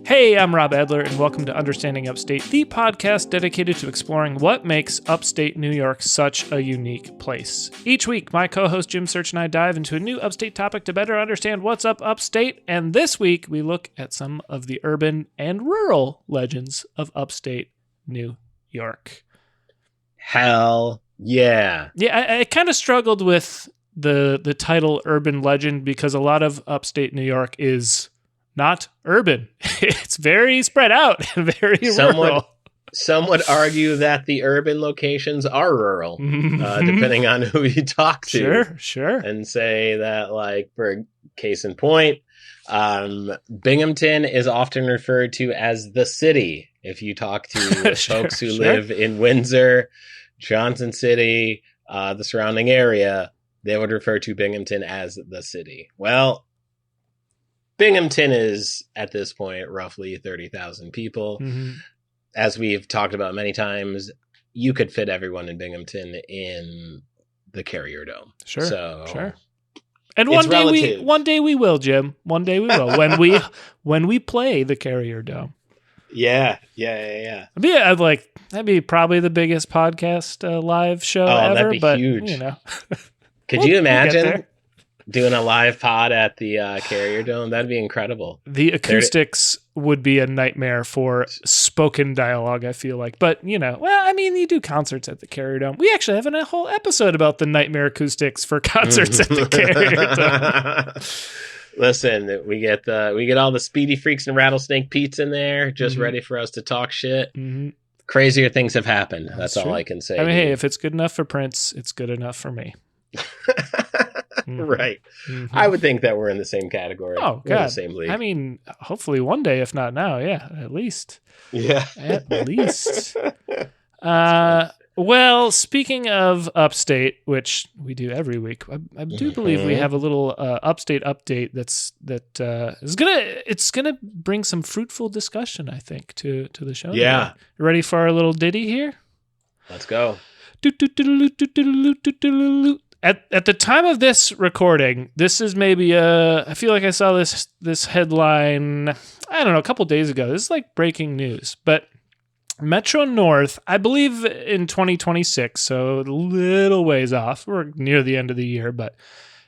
Hey, I'm Rob Adler, and welcome to Understanding Upstate, the podcast dedicated to exploring what makes upstate New York such a unique place. Each week, my co-host Jim Search and I dive into a new upstate topic to better understand what's up upstate, and this week we look at some of the urban and rural legends of upstate New York. Hell yeah. Yeah, I kind of struggled with the title urban legend because a lot of upstate New York is not urban. It's very spread out and very rural. Some would argue that the urban locations are rural, depending on who you talk to. Sure. And say that, like, for case in point, Binghamton is often referred to as the city. If you talk to folks who live in Windsor, Johnson City, the surrounding area, they would refer to Binghamton as the city. Well, Binghamton is, at this point, roughly 30,000 people. Mm-hmm. As we've talked about many times, you could fit everyone in Binghamton in the Carrier Dome. Sure. And one day we will, Jim. One day we will when we play the Carrier Dome. Yeah. That'd be probably the biggest podcast live show ever. That'd be huge. You know, could you imagine doing a live pod at the Carrier Dome? That'd be incredible. The acoustics would be a nightmare for spoken dialogue, I feel like. But, you do concerts at the Carrier Dome. We actually have a whole episode about the nightmare acoustics for concerts at the Carrier Dome. Listen, we get all the Speedy Freaks and Rattlesnake Pete's in there, just ready for us to talk shit. Mm-hmm. Crazier things have happened. That's all I can say. I mean, hey, if it's good enough for Prince, it's good enough for me. Mm-hmm. Right. Mm-hmm. I would think that we're in the same category. Oh, we're God. in the same league. I mean, hopefully one day, if not now. Yeah, at least. Yeah. At least. Well, speaking of upstate, which we do every week, I do believe we have a little upstate update it's gonna bring some fruitful discussion, I think, to the show. Yeah. You ready for our little ditty here? Let's go. At the time of this recording, this is maybe I feel like I saw this headline, I don't know, a couple days ago. This is like breaking news, but Metro North, I believe in 2026, so a little ways off. We're near the end of the year, but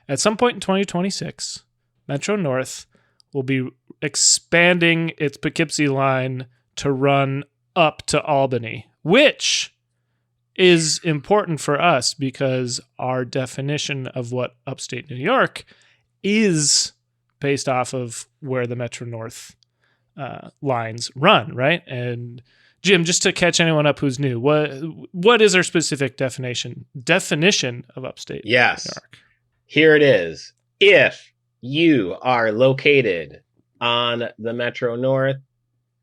at some point in 2026, Metro North will be expanding its Poughkeepsie line to run up to Albany, which is important for us because our definition of what upstate New York is based off of where the Metro North lines run, right? And Jim, just to catch anyone up who's new, what is our specific definition of upstate New York? Here it is. If you are located on the Metro North,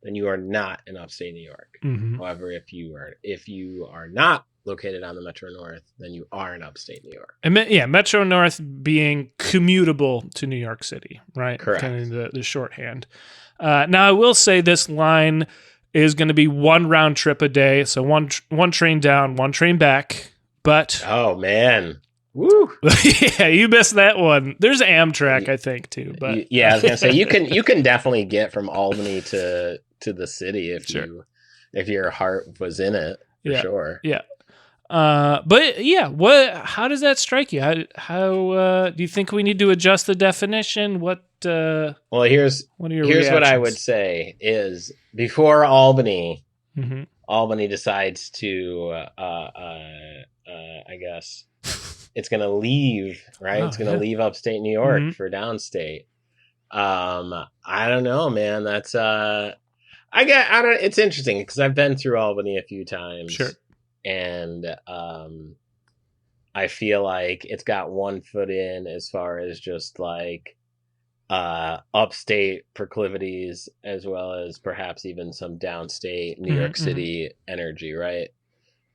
then you are not in upstate New York. Mm-hmm. However, if you are not located on the Metro North, then you are in upstate New York. And Metro North being commutable to New York City, right? Correct. Kind of the shorthand. Now, I will say this line is going to be one round trip a day, so one train down, one train back. But oh man, woo! Yeah, you missed that one. There's Amtrak, I think, too. But yeah, I was gonna say you can definitely get from Albany to the city if your heart was in it for sure. Yeah. But yeah, how does that strike you? How do you think we need to adjust the definition? Here's what I would say is before Albany decides to, I guess it's going to leave, right? It's going to leave upstate New York for downstate. I don't know, man. That's, it's interesting because I've been through Albany a few times. Sure. And I feel like it's got one foot in as far as just like upstate proclivities, as well as perhaps even some downstate New York City energy, right?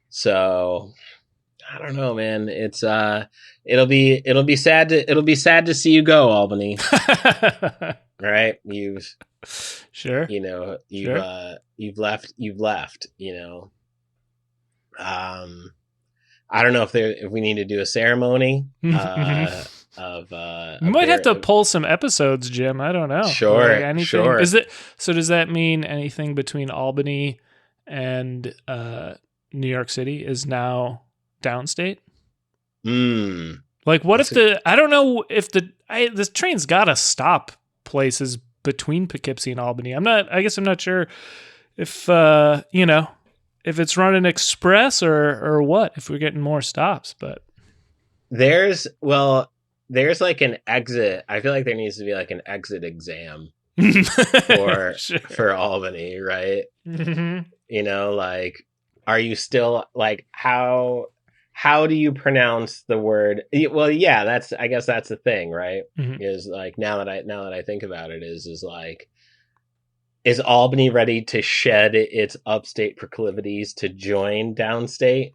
So I don't know, man. It's it'll be sad to see you go, Albany. Right? You've left, you know. I don't know if we need to do a ceremony. You might have to pull some episodes, Jim. I don't know. Sure, like anything. sure. So does that mean anything between Albany and New York City is now downstate? Like, what I don't know if this train's got to stop places between Poughkeepsie and Albany. I guess I'm not sure if, if it's running express or what, if we're getting more stops, but. There's like an exit. I feel like there needs to be like an exit exam for Albany, right? Mm-hmm. Like, are you still like, how do you pronounce the word? Well, yeah, I guess that's the thing, right? Mm-hmm. Is like, now that I think about it, is like, is Albany ready to shed its upstate proclivities to join downstate?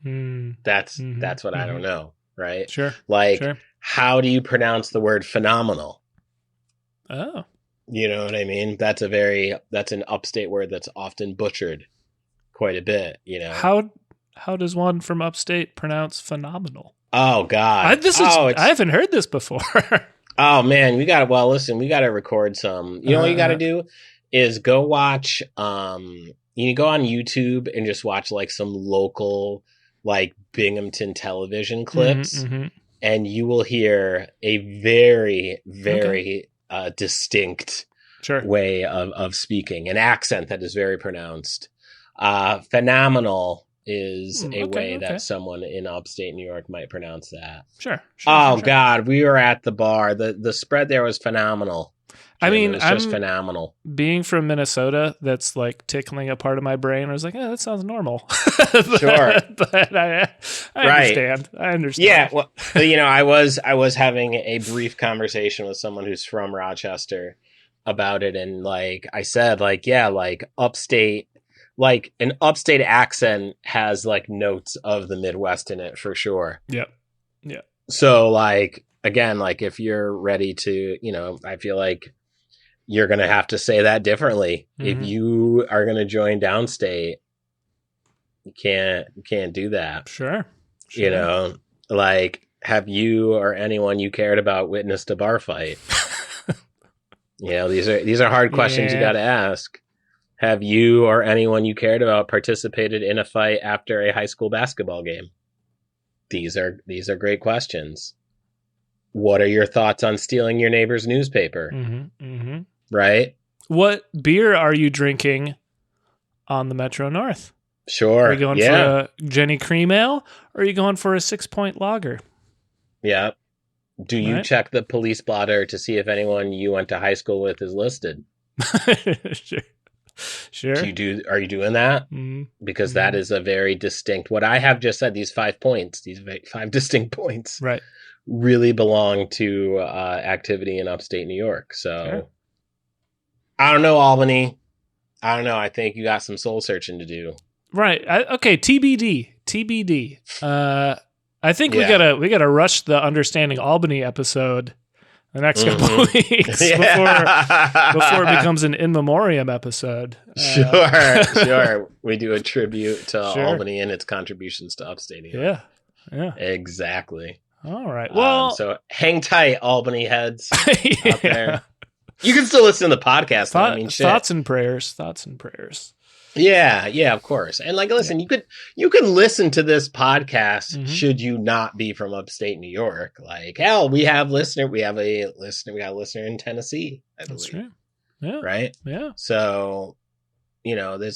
That's what I don't know. Right? Sure. Like, how do you pronounce the word phenomenal? Oh. You know what I mean? That's an upstate word that's often butchered quite a bit, How does one from upstate pronounce phenomenal? Oh, God. I haven't heard this before. Oh, man. We got to record some. You know what you got to do is go watch, you can go on YouTube and just watch like some local, like Binghamton television clips, and you will hear a very, very distinct way of speaking, an accent that is very pronounced. Phenomenal is a way that someone in upstate New York might pronounce that. Sure. God, we were at the bar. The spread there was phenomenal. I mean, it was just phenomenal. Being from Minnesota, that's like tickling a part of my brain. I was like, that sounds normal. Sure. But I understand. I understand. Yeah. Well, I was having a brief conversation with someone who's from Rochester about it. And like I said, like, yeah, like upstate, like an upstate accent has like notes of the Midwest in it for sure. Yep. Yeah. So like, again, like if you're ready to, I feel like you're going to have to say that differently. Mm-hmm. If you are going to join downstate, you can't do that. Sure. Like, have you or anyone you cared about witnessed a bar fight? These are hard questions you got to ask. Have you or anyone you cared about participated in a fight after a high school basketball game? These are great questions. What are your thoughts on stealing your neighbor's newspaper? Mm-hmm, mm-hmm. Right? What beer are you drinking on the Metro North? Sure. Are you going for a Jenny Cream Ale, or are you going for a 6-point lager? Yeah. Do you check the police blotter to see if anyone you went to high school with is listed? Sure. Are you doing that? Mm-hmm. Because that is a very distinct, what I have just said, these 5 points, these 5 distinct points. Right. Really belong to activity in upstate New York. So I don't know, Albany. I don't know. I think you got some soul searching to do. Right. Okay. TBD. I think we gotta rush the Understanding Albany episode the next couple of weeks before it becomes an in memoriam episode. Sure. We do a tribute to Albany and its contributions to upstate New York. Yeah. Exactly. All right. Well, so hang tight, Albany heads out there. You can still listen to the podcast. Thoughts and prayers. Yeah, of course. And like, listen, you can listen to this podcast should you not be from upstate New York. Like, hell, we got a listener in Tennessee, I believe. That's true. Yeah. Right? Yeah. So, it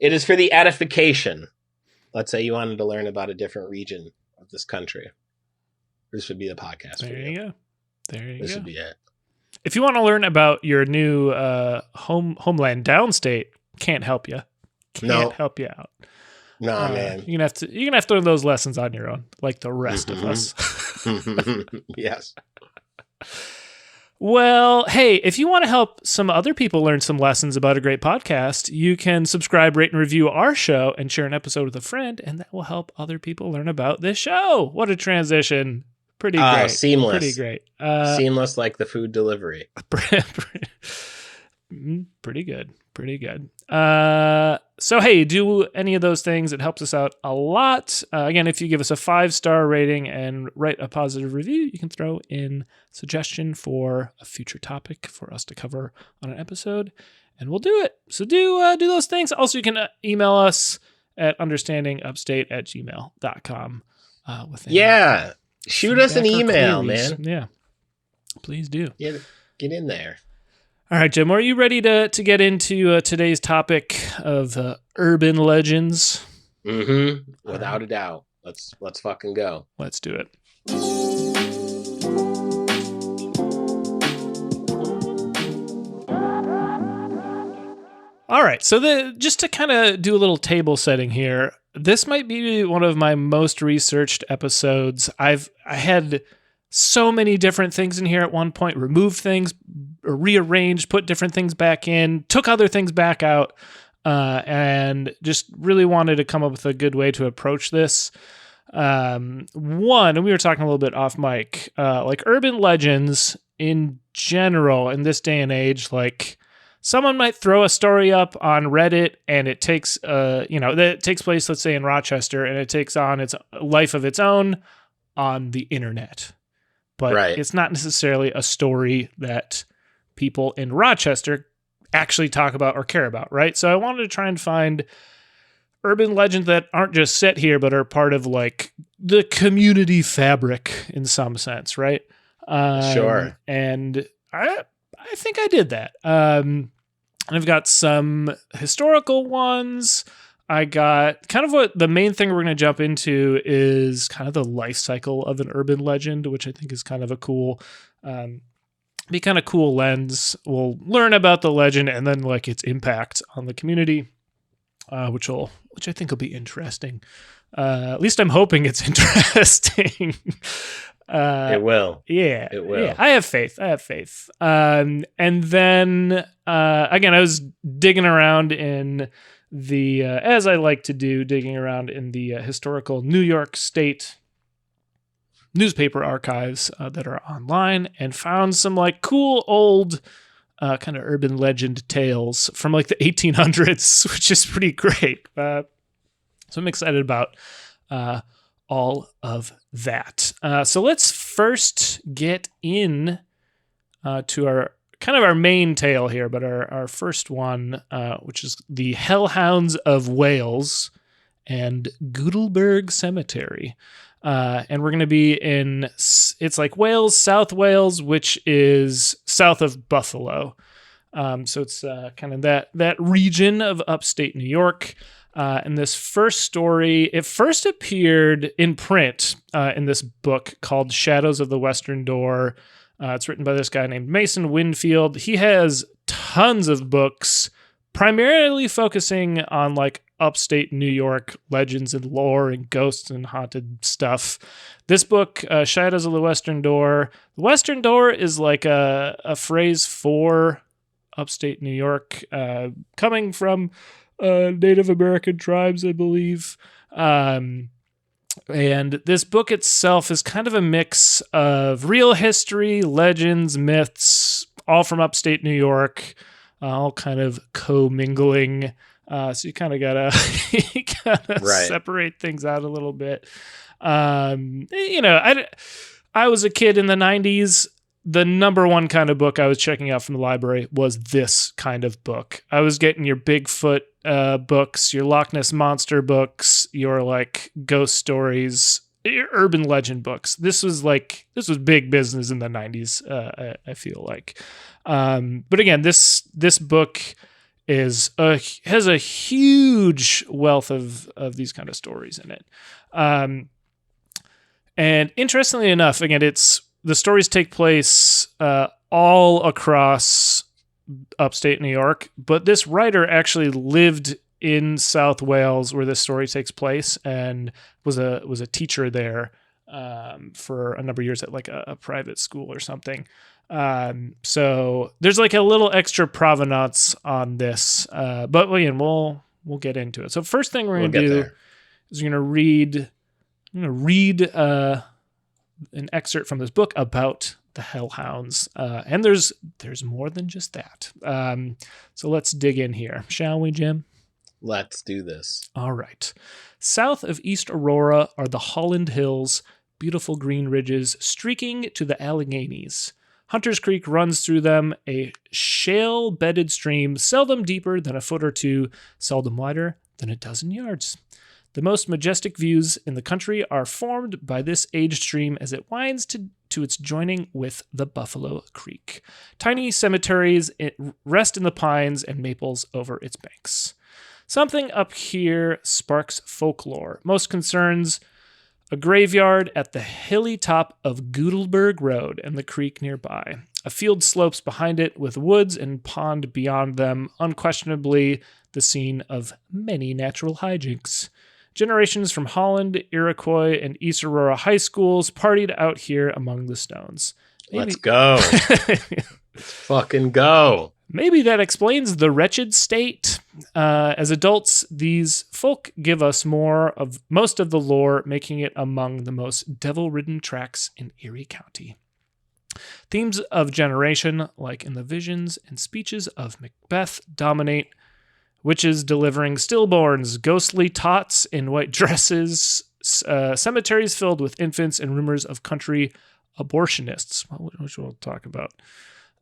is for the edification. Let's say you wanted to learn about a different region of this country. This would be the podcast for you. There you go. This would be it. If you want to learn about your new homeland downstate, can't help you. Can't help you out. No, man. You're gonna have to learn those lessons on your own, like the rest of us. Yes. Well, hey, if you want to help some other people learn some lessons about a great podcast, you can subscribe, rate, and review our show and share an episode with a friend, and that will help other people learn about this show. What a transition. Pretty great. Seamless. Pretty great. Seamless like the food delivery. Pretty good. So, hey, do any of those things. It helps us out a lot. Again, if you give us a 5-star rating and write a positive review, you can throw in suggestion for a future topic for us to cover on an episode, and we'll do it. So do those things. Also, you can email us at understandingupstate@gmail.com. Shoot us an email, man. Yeah, please do. Get in there. All right, Jim, are you ready to get into today's topic of urban legends? Mm-hmm. Without a doubt. Let's fucking go. Let's do it. All right, so just to kind of do a little table setting here, this might be one of my most researched episodes. I had so many different things in here at one point, removed things, rearranged, put different things back in, took other things back out, and just really wanted to come up with a good way to approach this. And we were talking a little bit off mic, like urban legends in general in this day and age, like someone might throw a story up on Reddit and it takes, that takes place, let's say in Rochester, and it takes on its life of its own on the internet. But It's not necessarily a story that people in Rochester actually talk about or care about, right? So I wanted to try and find urban legends that aren't just set here, but are part of like the community fabric in some sense, right? Sure. And I think I did that. I've got some historical ones. I got kind of what the main thing we're going to jump into is kind of the life cycle of an urban legend, which I think is kind of a cool, be kind of cool lens. We'll learn about the legend and then like its impact on the community, which I think will be interesting. At least I'm hoping it's interesting. It will. Yeah. It will. Yeah, I have faith. And then, again, I was digging around in the, as I like to do, digging around in the historical New York State newspaper archives that are online, and found some like cool old kind of urban legend tales from like the 1800s, which is pretty great. So I'm excited about all of that. So let's first get in to our kind of our main tale here, but our first one, which is the Hellhounds of Wales and Gudelberg Cemetery. And we're going to be in, it's like Wales, South Wales, which is south of Buffalo. So it's kind of that region of upstate New York. And this first story, it first appeared in print in this book called Shadows of the Western Door. It's written by this guy named Mason Winfield. He has tons of books, primarily focusing on like upstate New York legends and lore and ghosts and haunted stuff. This book, Shadows of the Western Door is like a phrase for upstate New York, coming from Native American tribes, I believe. And this book itself is kind of a mix of real history, legends, myths, all from upstate New York, all kind of commingling. So you kind of gotta separate things out a little bit. I was a kid in the 90s. The number one kind of book I was checking out from the library was this kind of book. I was getting your Bigfoot books, your Loch Ness Monster books, your like ghost stories, your urban legend books. This was big business in the 90s, I feel like. But again, this book has a huge wealth of these kind of stories in it. And interestingly enough, again, the stories take place all across upstate New York, but this writer actually lived in South Wales where this story takes place and was a teacher there for a number of years at like a private school or something. So there's like a little extra provenance on this, but again, we'll get into it. So first thing we're going to do is we're going to read an excerpt from this book about the hellhounds. And there's more than just that. So let's dig in here, shall we, Jim? Let's do this. All right. South of East Aurora are the Holland Hills, beautiful green ridges streaking to the Alleghenies. Hunter's Creek runs through them, a shale-bedded stream, seldom deeper than a foot or two, seldom wider than a dozen yards. The most majestic views in the country are formed by this aged stream as it winds to its joining with the Buffalo Creek. Tiny cemeteries rest in the pines and maples over its banks. Something up here sparks folklore. Most concerns a graveyard at the hilly top of Gudelberg Road and the creek nearby. A field slopes behind it with woods and pond beyond them, unquestionably the scene of many natural hijinks. Generations from Holland, Iroquois, and East Aurora high schools partied out here among the stones. Let's go. Let's fucking go. Maybe that explains the wretched state. As adults, these folk give us most of the lore, making it among the most devil-ridden tracks in Erie County. Themes of generation, like in the visions and speeches of Macbeth, dominate. Witches delivering stillborns, ghostly tots in white dresses, cemeteries filled with infants, and rumors of country abortionists, which we'll talk about.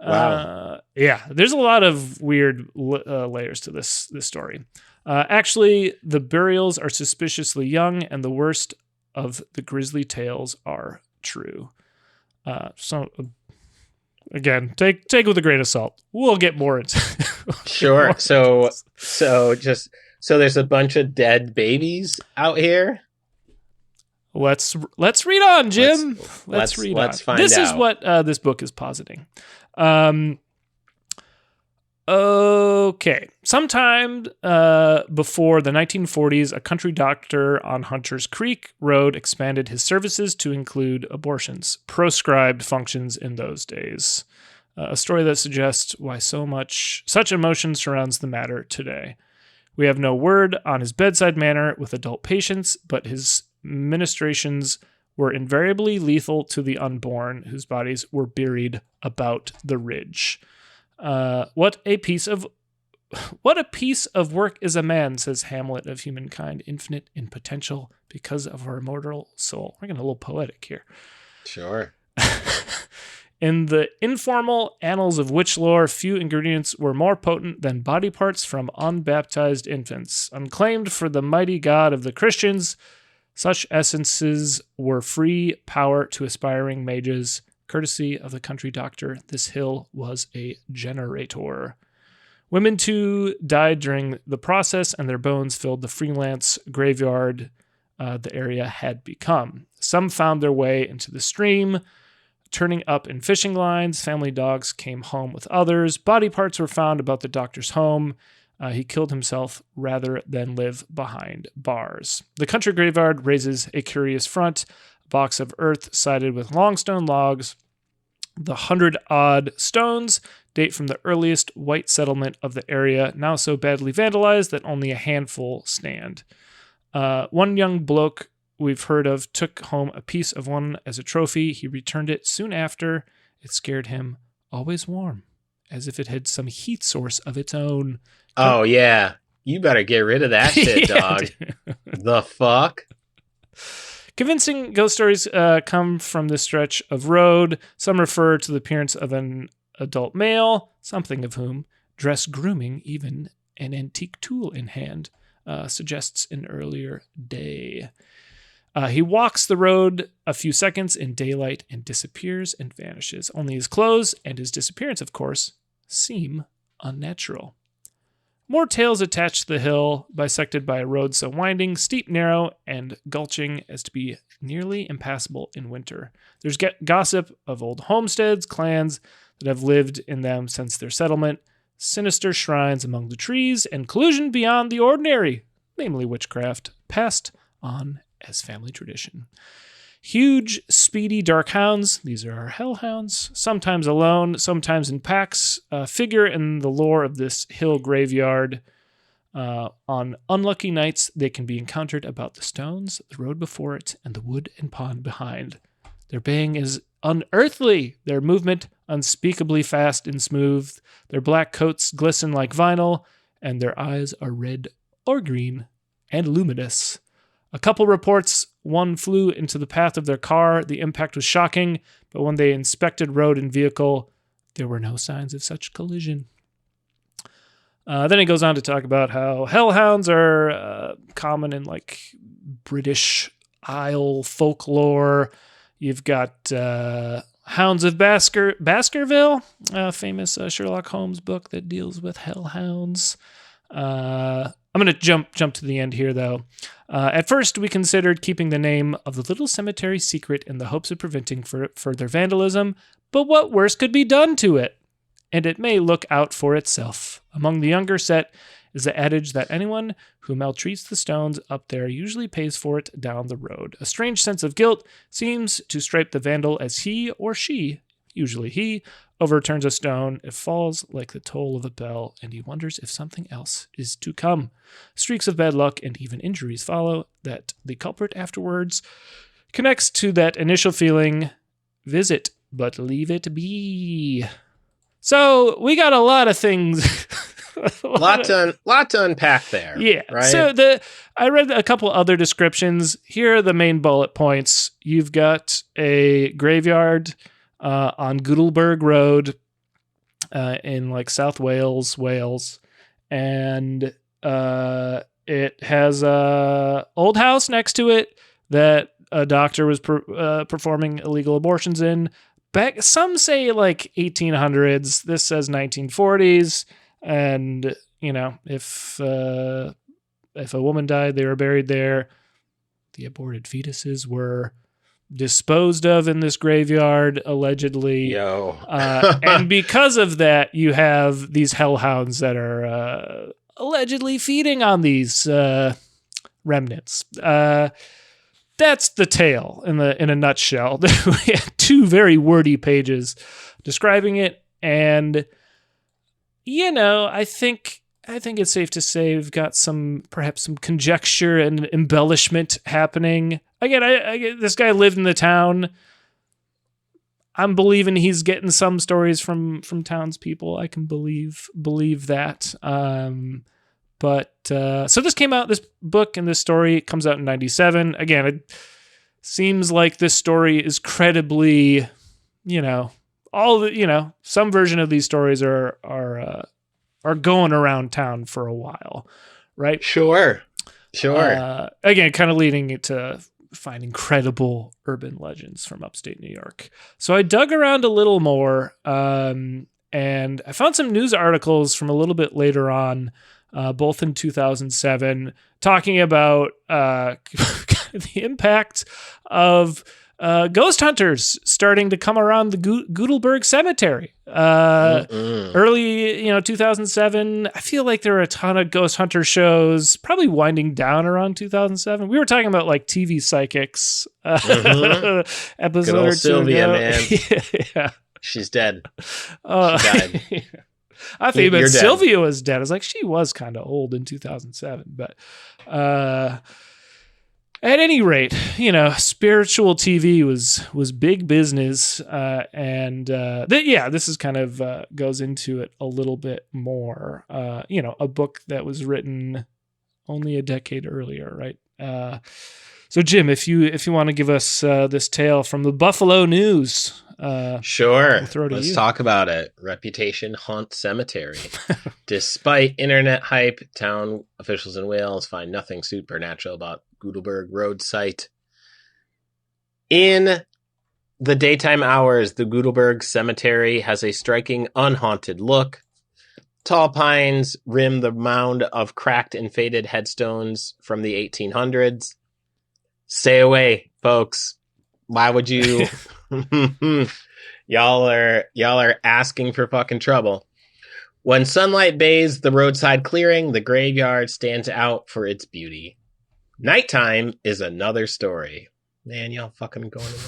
Wow. There's a lot of weird layers to this story. Actually, the burials are suspiciously young, and the worst of the grisly tales are true. Again, take it with a grain of salt. We'll get more into. Sure. So there's a bunch of dead babies out here. Let's read on, Jim. Let's read on. Let's find this out. Is what this book is positing. Okay. Sometime before the 1940s, a country doctor on Hunter's Creek Road expanded his services to include abortions, proscribed functions in those days. A story that suggests why such emotion surrounds the matter today. We have no word on his bedside manner with adult patients, but his ministrations were invariably lethal to the unborn, whose bodies were buried about the ridge. What a piece of work is a man, says Hamlet of humankind, infinite in potential because of our immortal soul. We're getting a little poetic here. Sure. In the informal annals of witch lore, few ingredients were more potent than body parts from unbaptized infants. Unclaimed for the mighty God of the Christians, such essences were free power to aspiring mages. Courtesy of the country doctor, this hill was a generator. Women, too, died during the process, and their bones filled the freelance graveyard the area had become. Some found their way into the stream, turning up in fishing lines. Family dogs came home with others. Body parts were found about the doctor's home. He killed himself rather than live behind bars. The country graveyard raises a curious front, a box of earth sided with long stone logs. The 100-odd stones date from the earliest white settlement of the area, now so badly vandalized that only a handful stand. One young bloke we've heard of took home a piece of one as a trophy. He returned it soon after. It scared him, always warm, as if it had some heat source of its own. Oh, yeah. You better get rid of that shit, dog. The fuck? Convincing ghost stories come from this stretch of road. Some refer to the appearance of an adult male, something of whom, dress grooming, even an antique tool in hand, suggests an earlier day. He walks the road a few seconds in daylight and disappears and vanishes. Only his clothes and his disappearance, of course, seem unnatural. More tales attached to the hill, bisected by a road so winding, steep, narrow, and gulching as to be nearly impassable in winter. There's gossip of old homesteads, clans that have lived in them since their settlement, sinister shrines among the trees, and collusion beyond the ordinary, namely witchcraft, passed on as family tradition. Huge, speedy dark hounds, these are our hellhounds, sometimes alone, sometimes in packs, figure in the lore of this hill graveyard. On unlucky nights, they can be encountered about the stones, the road before it, and the wood and pond behind. Their baying is unearthly, their movement unspeakably fast and smooth. Their black coats glisten like vinyl, and their eyes are red or green and luminous. A couple reports one flew into the path of their car. The impact was shocking, but when they inspected road and vehicle, there were no signs of such collision. Then he goes on to talk about how hellhounds are common in like British Isle folklore. You've got Hounds of Baskerville, a famous Sherlock Holmes book that deals with hellhounds. I'm going to jump to the end here, though. At first, we considered keeping the name of the little cemetery secret in the hopes of preventing further vandalism, but what worse could be done to it? And it may look out for itself. Among the younger set is the adage that anyone who maltreats the stones up there usually pays for it down the road. A strange sense of guilt seems to stripe the vandal as he or she, usually he, overturns a stone. It falls like the toll of a bell, and he wonders if something else is to come. Streaks of bad luck and even injuries follow that the culprit afterwards connects to that initial feeling, visit, but leave it be. So we got a lot of things. lot to unpack there. Yeah. Right? So I read a couple other descriptions. Here are the main bullet points. You've got a graveyard on Gudelberg Road in like South Wales, and it has a old house next to it that a doctor was performing illegal abortions in. Back, some say like 1800s. This says 1940s, and you know, if a woman died, they were buried there. The aborted fetuses were disposed of in this graveyard, allegedly. And because of that, you have these hellhounds that are allegedly feeding on these remnants. That's the tale in a nutshell. We had 2 very wordy pages describing it, and you know, I think it's safe to say we've got perhaps some conjecture and embellishment happening. Again, I this guy lived in the town. I'm believing he's getting some stories from townspeople. I can believe that. So this came out, this book and this story comes out in 1997. Again, it seems like this story is credibly, some version of these stories are going around town for a while, right? Sure. Again, kind of leading it to finding credible urban legends from upstate New York. So I dug around a little more, and I found some news articles from a little bit later on, both in 2007, talking about the impact of ghost hunters starting to come around the Gudelberg Cemetery. Early, 2007, I feel like there were a ton of ghost hunter shows, probably winding down around 2007. We were talking about like TV psychics episode Good old or two Sylvia, ago. man. Yeah. She's dead. She died. I think You're dead. Sylvia was dead. I was like, she was kind of old in 2007, but at any rate, spiritual TV was big business, and this is kind of goes into it a little bit more. A book that was written only a decade earlier, right? So, Jim, if you want to give us this tale from the Buffalo News, sure. Let's talk about it. Reputation Haunt Cemetery. Despite internet hype, town officials in Wales find nothing supernatural about Gudelberg Road site. In the daytime hours, the Gudelberg Cemetery has a striking unhaunted look. Tall pines rim the mound of cracked and faded headstones from the 1800s. Stay away, folks. Why would you? Y'all are asking for fucking trouble. When sunlight bathes the roadside clearing, the graveyard stands out for its beauty. Nighttime is another story. Man, y'all fucking going in there.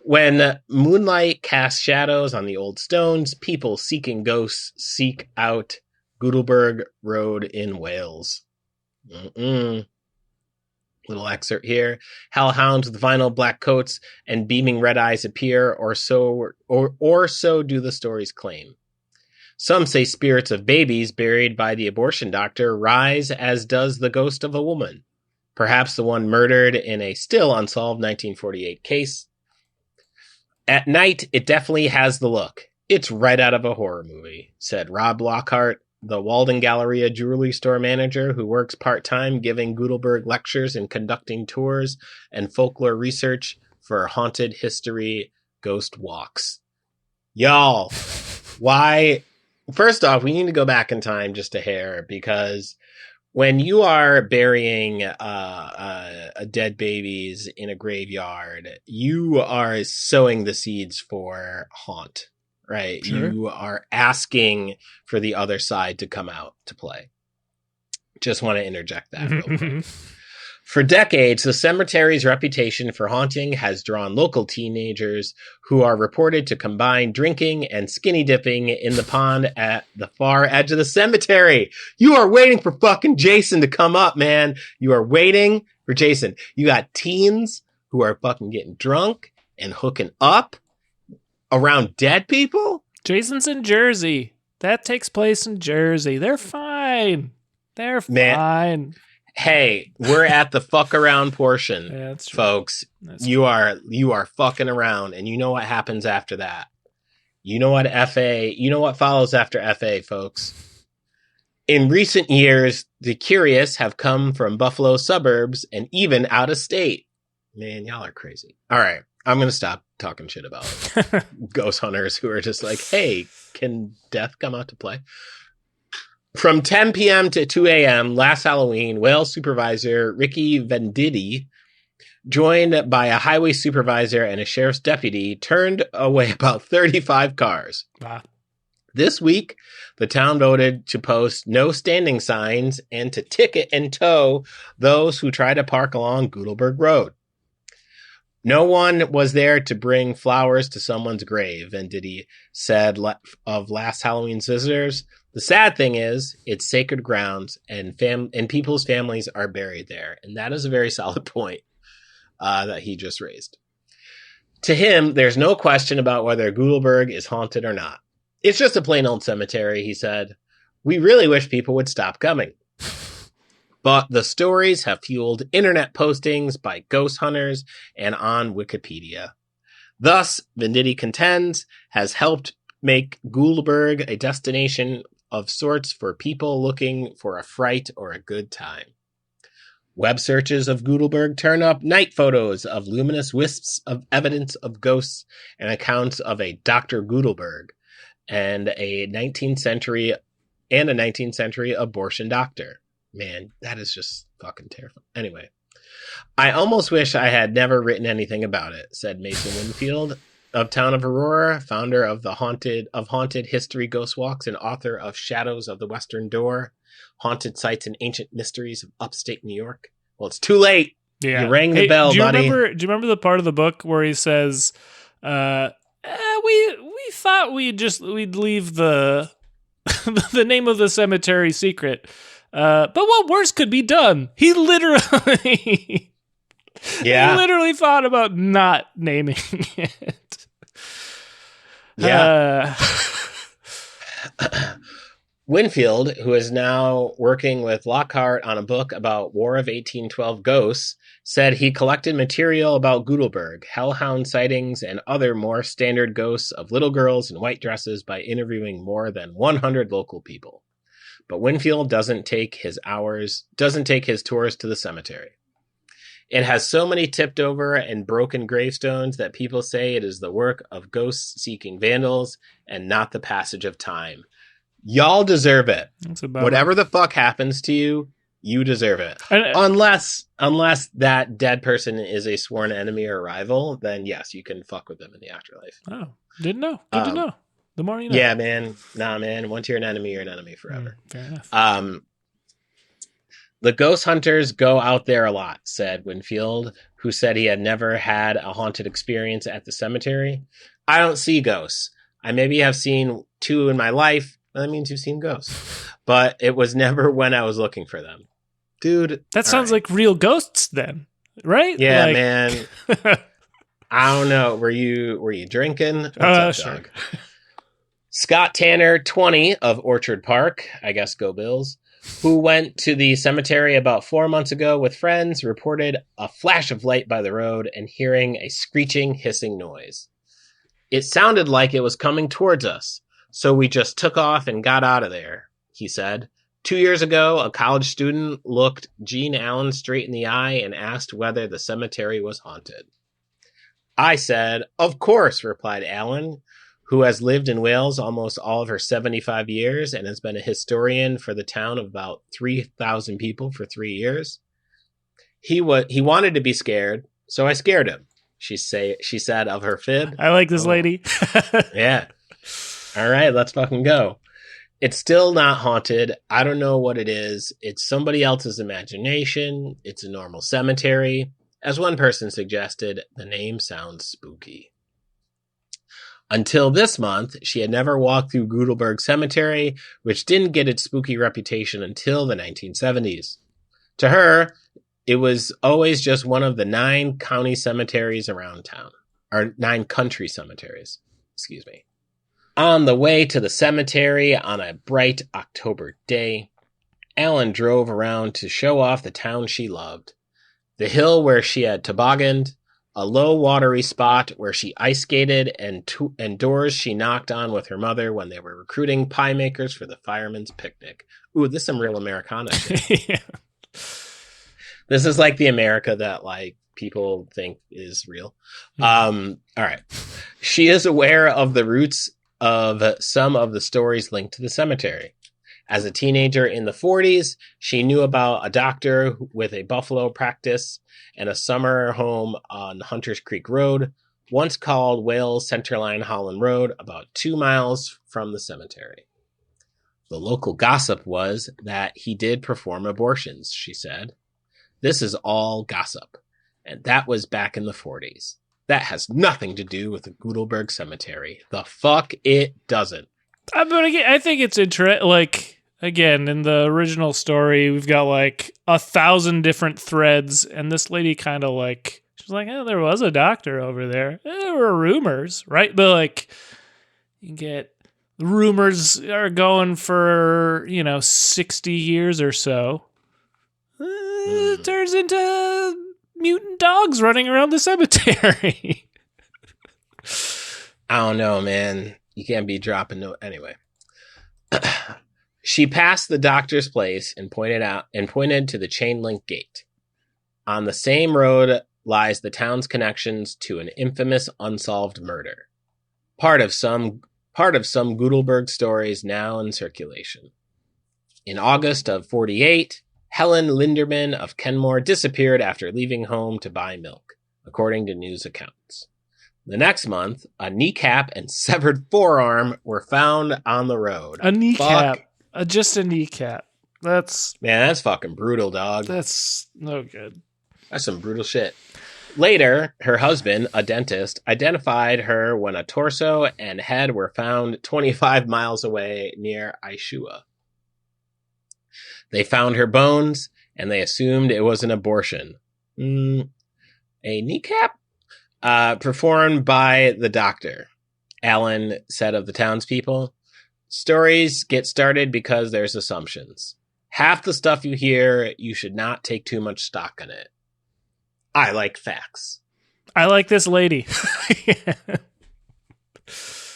When moonlight casts shadows on the old stones, people seeking ghosts seek out Gudelberg Road in Wales. Little excerpt here. Hellhounds with vinyl black coats and beaming red eyes appear, or so do the stories claim. Some say spirits of babies buried by the abortion doctor rise, as does the ghost of a woman, perhaps the one murdered in a still unsolved 1948 case. At night, it definitely has the look. It's right out of a horror movie, said Rob Lockhart, the Walden Galleria jewelry store manager who works part-time giving Gutenberg lectures and conducting tours and folklore research for haunted history ghost walks. Y'all, why? First off, we need to go back in time just a hair, because when you are burying dead babies in a graveyard, you are sowing the seeds for haunt. Right. Sure. You are asking for the other side to come out to play. Just want to interject that real quick. For decades, the cemetery's reputation for haunting has drawn local teenagers who are reported to combine drinking and skinny dipping in the pond at the far edge of the cemetery. You are waiting for fucking Jason to come up, man. You are waiting for Jason. You got teens who are fucking getting drunk and hooking up around dead people? Jason's in Jersey. That takes place in Jersey. They're fine. They're fine. Hey, we're at the fuck around portion, that's folks. That's you are fucking around, and you know what happens after that. You know what follows after FA, folks. In recent years, the curious have come from Buffalo suburbs and even out of state. Man, y'all are crazy. All right. I'm going to stop talking shit about ghost hunters who are just like, hey, can death come out to play? From 10 p.m. to 2 a.m. last Halloween, Wales supervisor Ricky Venditti, joined by a highway supervisor and a sheriff's deputy, turned away about 35 cars. Wow. This week, the town voted to post no standing signs and to ticket and tow those who try to park along Gutenberg Road. No one was there to bring flowers to someone's grave, Venditti said of last Halloween's visitors. The sad thing is, it's sacred grounds, and people's families are buried there. And that is a very solid point that he just raised. To him, there's no question about whether Gutenberg is haunted or not. It's just a plain old cemetery, he said. We really wish people would stop coming. But the stories have fueled internet postings by ghost hunters and on Wikipedia. Thus, Venditti contends, has helped make Gutenberg a destination of sorts for people looking for a fright or a good time. Web searches of Gutenberg turn up night photos of luminous wisps of evidence of ghosts and accounts of a Dr. Gutenberg and a 19th century abortion doctor. Man, that is just fucking terrifying. Anyway, I almost wish I had never written anything about it, said Mason Winfield of Town of Aurora, founder of Haunted History Ghost Walks and author of Shadows of the Western Door, Haunted Sites and Ancient Mysteries of Upstate New York. Well, it's too late. Yeah. You rang the bell, buddy. Do you remember the part of the book where he says, we thought we'd leave the the name of the cemetery secret. But what worse could be done? He literally thought about not naming it. Yeah. Winfield, who is now working with Lockhart on a book about War of 1812 ghosts, said he collected material about Gutenberg, hellhound sightings, and other more standard ghosts of little girls in white dresses by interviewing more than 100 local people. But Winfield doesn't take his tours to the cemetery. It has so many tipped over and broken gravestones that people say it is the work of ghost-seeking vandals and not the passage of time. Y'all deserve it. Whatever the fuck happens to you, you deserve it. Unless that dead person is a sworn enemy or rival, then yes, you can fuck with them in the afterlife. Oh, didn't know. Good to know. The more you know. Yeah, man. Nah, man. Once you're an enemy forever. Fair enough. The ghost hunters go out there a lot, said Winfield, who said he had never had a haunted experience at the cemetery. I don't see ghosts. I maybe have seen 2 in my life. That means you've seen ghosts. But it was never when I was looking for them. Dude. That sounds like real ghosts then, right? Yeah, like... man. I don't know. Were you drinking? What's up, sure. dog? Scott Tanner, 20, of Orchard Park, I guess go Bills, who went to the cemetery about 4 months ago with friends, reported a flash of light by the road and hearing a screeching, hissing noise. It sounded like it was coming towards us, so we just took off and got out of there, he said. 2 years ago, a college student looked Gene Allen straight in the eye and asked whether the cemetery was haunted. I said, "Of course," replied Allen, who has lived in Wales almost all of her 75 years and has been a historian for the town of about 3,000 people for 3 years. He wanted to be scared, so I scared him, she said of her fib. I like this lady. Yeah. All right, let's fucking go. It's still not haunted. I don't know what it is. It's somebody else's imagination. It's a normal cemetery. As one person suggested, the name sounds spooky. Until this month, she had never walked through Gutelberg Cemetery, which didn't get its spooky reputation until the 1970s. To her, it was always just one of the 9 county cemeteries around town. Or 9 country cemeteries. Excuse me. On the way to the cemetery on a bright October day, Ellen drove around to show off the town she loved. The hill where she had tobogganed, a low watery spot where she ice skated, and doors she knocked on with her mother when they were recruiting pie makers for the firemen's picnic. Ooh, this is some real Americana shit. Yeah. This is like the America that like people think is real. All right. She is aware of the roots of some of the stories linked to the cemetery. As a teenager in the 40s, she knew about a doctor with a buffalo practice and a summer home on Hunters Creek Road, once called Wales Centerline Holland Road, about 2 miles from the cemetery. The local gossip was that he did perform abortions, she said. This is all gossip, and that was back in the 40s. That has nothing to do with the Gutelberg Cemetery. The fuck it doesn't. But again, I think it's interesting. Like, again, in the original story, we've got like 1,000 different threads, and this lady kind of like, she's like, "Oh, there was a doctor over there. There were rumors, right?" But like, you get rumors are going for 60 years or so. It turns into mutant dogs running around the cemetery. I don't know, man. You can't be dropping no. Anyway, she passed the doctor's place and pointed to the chain link gate. On the same road lies the town's connections to an infamous unsolved murder. Part of some Gutelberg stories now in circulation. In August of 48, Helen Linderman of Kenmore disappeared after leaving home to buy milk, according to news accounts. The next month, a kneecap and severed forearm were found on the road. A kneecap. Just a kneecap. That's fucking brutal, dog. That's no good. That's some brutal shit. Later, her husband, a dentist, identified her when a torso and head were found 25 miles away near Ishua. They found her bones, and they assumed it was an abortion. A kneecap? Performed by the doctor, Allen said of the townspeople. Stories get started because there's assumptions. Half the stuff you hear, you should not take too much stock in it. I like facts. I like this lady.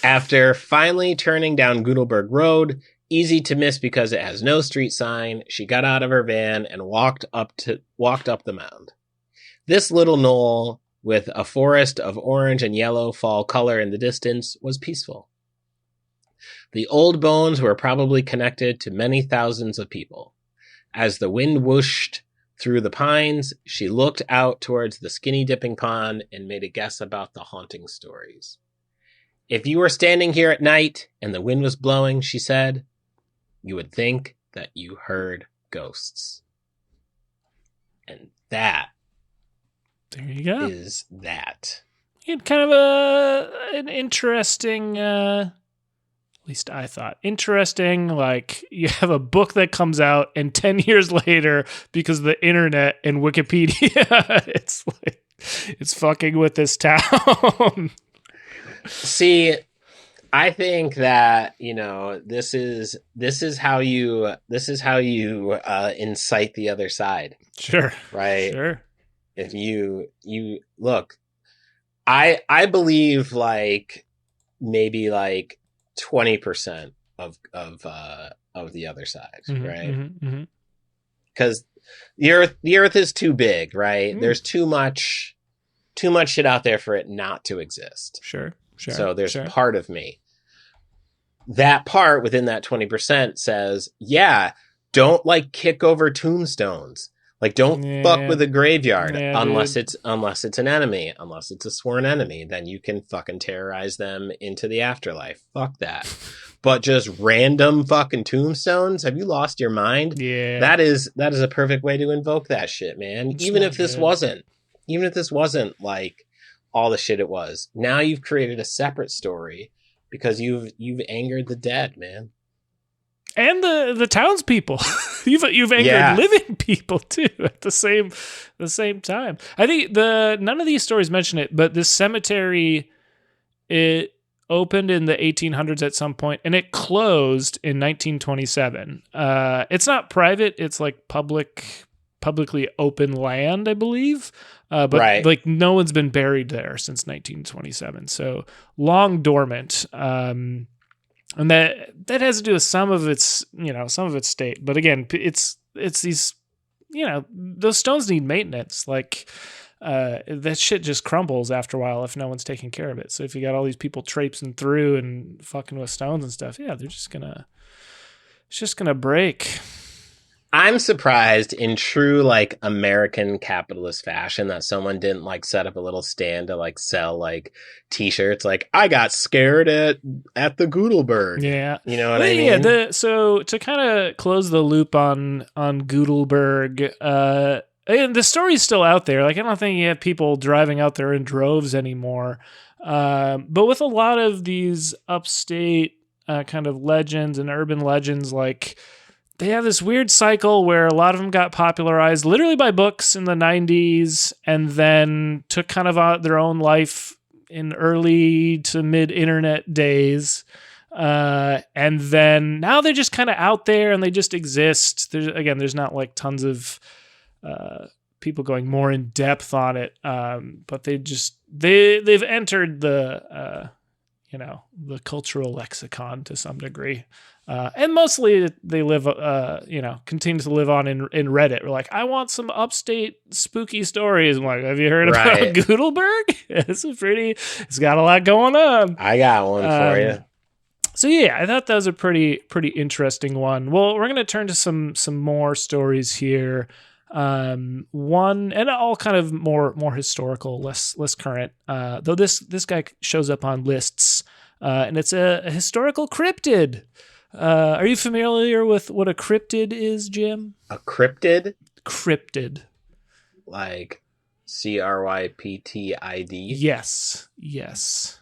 After finally turning down Gutelberg Road, easy to miss because it has no street sign, she got out of her van and walked up the mound. This little knoll, with a forest of orange and yellow fall color in the distance, was peaceful. The old bones were probably connected to many thousands of people. As the wind whooshed through the pines, she looked out towards the skinny dipping pond and made a guess about the haunting stories. If you were standing here at night and the wind was blowing, she said, you would think that you heard ghosts. And that there you go. Is that. It kind of an interesting least I thought. Interesting, like you have a book that comes out and 10 years later, because of the internet and Wikipedia, it's fucking with this town. See, I think that, this is how you incite the other side. Sure. Right. Sure. If you look, I believe like maybe like 20% of the other side, right? Because the earth is too big, right? There's too much shit out there for it not to exist. Sure. So there's part of me. That part within that 20% says, yeah, don't like kick over tombstones. Like, don't fuck with a graveyard unless it's an enemy, unless it's a sworn enemy. Then you can fucking terrorize them into the afterlife. Fuck that. But just random fucking tombstones? Have you lost your mind? Yeah. That is a perfect way to invoke that shit, man. Even if this wasn't like all the shit it was. Now you've created a separate story because you've angered the dead, man. And the townspeople. you've angered living people too at the same time. I think none of these stories mention it, but this cemetery, it opened in the 1800s at some point and it closed in 1927. It's not private, it's like publicly open land, I believe. But like no one's been buried there since 1927. So long dormant. And that has to do with some of its state. But again, it's these, those stones need maintenance. Like that shit just crumbles after a while if no one's taking care of it. So if you got all these people traipsing through and fucking with stones and stuff, yeah, it's just gonna break. I'm surprised in true like American capitalist fashion that someone didn't like set up a little stand to like sell like t-shirts like I got scared at the Gutenberg. Yeah. You know what I mean? Yeah, so to kind of close the loop on Gutenberg, and the story's still out there. Like I don't think you have people driving out there in droves anymore. But with a lot of these upstate kind of legends and urban legends, like they have this weird cycle where a lot of them got popularized literally by books in the 90s and then took kind of their own life in early to mid-internet days. And then now they're just kind of out there and they just exist. There's not like tons of people going more in depth on it. But they've entered the cultural lexicon to some degree. And mostly they live, continue to live on in Reddit. We're like, I want some upstate spooky stories. I'm like, have you heard about Gutenberg? It's got a lot going on. I got one for you. So yeah, I thought that was a pretty interesting one. Well, we're going to turn to some more stories here. One and all kind of more historical, less current. Though this guy shows up on lists, and it's a historical cryptid. Are you familiar with what a cryptid is, Jim? A cryptid? Cryptid. Like CRYPTID? Yes.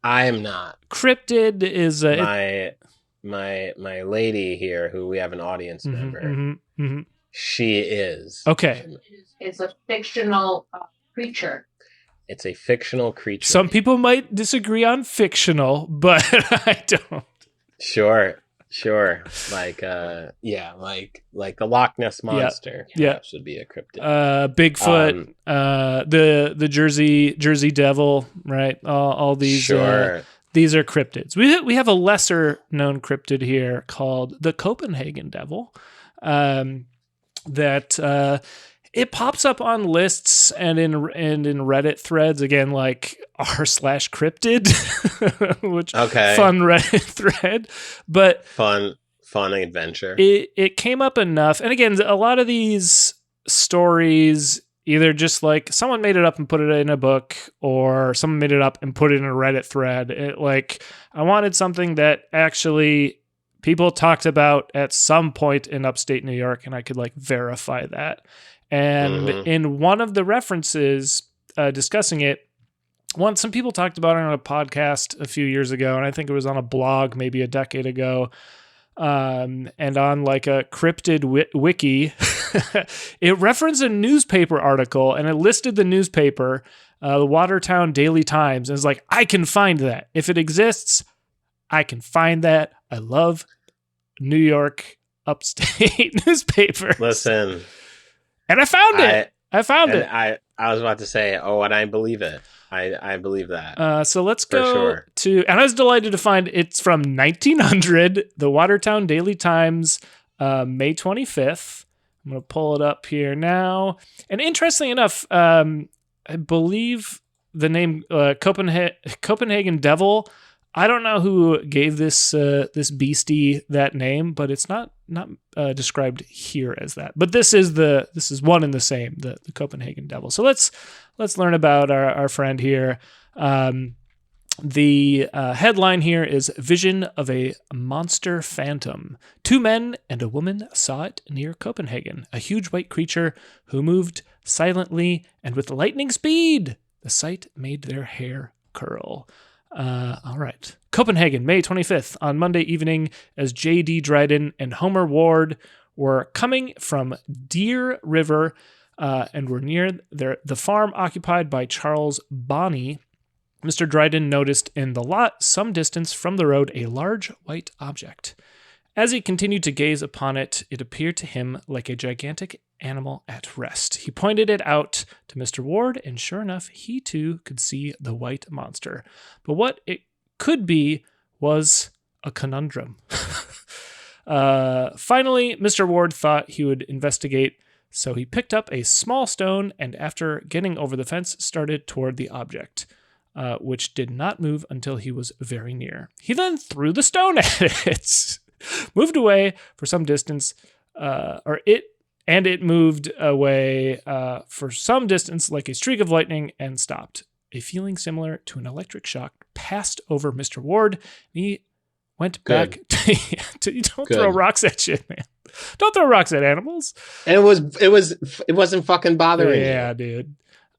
I am not. Cryptid is my lady here, who we have an audience member. She is. Okay. It's a fictional creature. It's a fictional creature. Some people might disagree on fictional, but I don't. Sure. Like the Loch Ness Monster. Yeah. Would be a cryptid. Bigfoot, the Jersey Devil, right? All these. Sure. These are cryptids. We have a lesser known cryptid here called the Copenhagen Devil. That it pops up on lists and in Reddit threads again, like r/cryptid, which fun Reddit thread, but fun adventure. It came up enough, and again, a lot of these stories either just like someone made it up and put it in a book, or someone made it up and put it in a Reddit thread. I wanted something that actually people talked about at some point in upstate New York, and I could like verify that. And in one of the references discussing it, some people talked about it on a podcast a few years ago, and I think it was on a blog maybe a decade ago. And on like a cryptid wiki, it referenced a newspaper article, and it listed the newspaper, the Watertown Daily Times, and it's like, I can find that. If it exists, I can find that. I love New York upstate newspapers. Listen. And I found it. I was about to say, and I believe it. I believe that. So let's go to, and I was delighted to find it's from 1900, the Watertown Daily Times, May 25th. I'm going to pull it up here now. And interestingly enough, I believe the name Copenhagen Devil, I don't know who gave this beastie that name, but it's not described here as that. But this is one and the same, the Copenhagen Devil. So let's learn about our friend here. The headline here is Vision of a Monster Phantom. 2 men and a woman saw it near Copenhagen. A huge white creature who moved silently and with lightning speed. The sight made their hair curl. All right. Copenhagen, May 25th, on Monday evening, as J.D. Dryden and Homer Ward were coming from Deer River and were near the farm occupied by Charles Bonney, Mr. Dryden noticed in the lot some distance from the road a large white object. As he continued to gaze upon it, it appeared to him like a gigantic animal at rest. He pointed it out to Mr. Ward, and sure enough, he too could see the white monster. But what it could be was a conundrum. Finally, Mr. Ward thought he would investigate, so he picked up a small stone and, after getting over the fence, started toward the object, which did not move until he was very near. He then threw the stone at it, moved away for some distance, it moved away for some distance like a streak of lightning and stopped. A feeling similar to an electric shock passed over Mr. Ward. He went back to don't throw rocks at shit, man. Don't throw rocks at animals. And it wasn't fucking bothering you. Yeah, dude.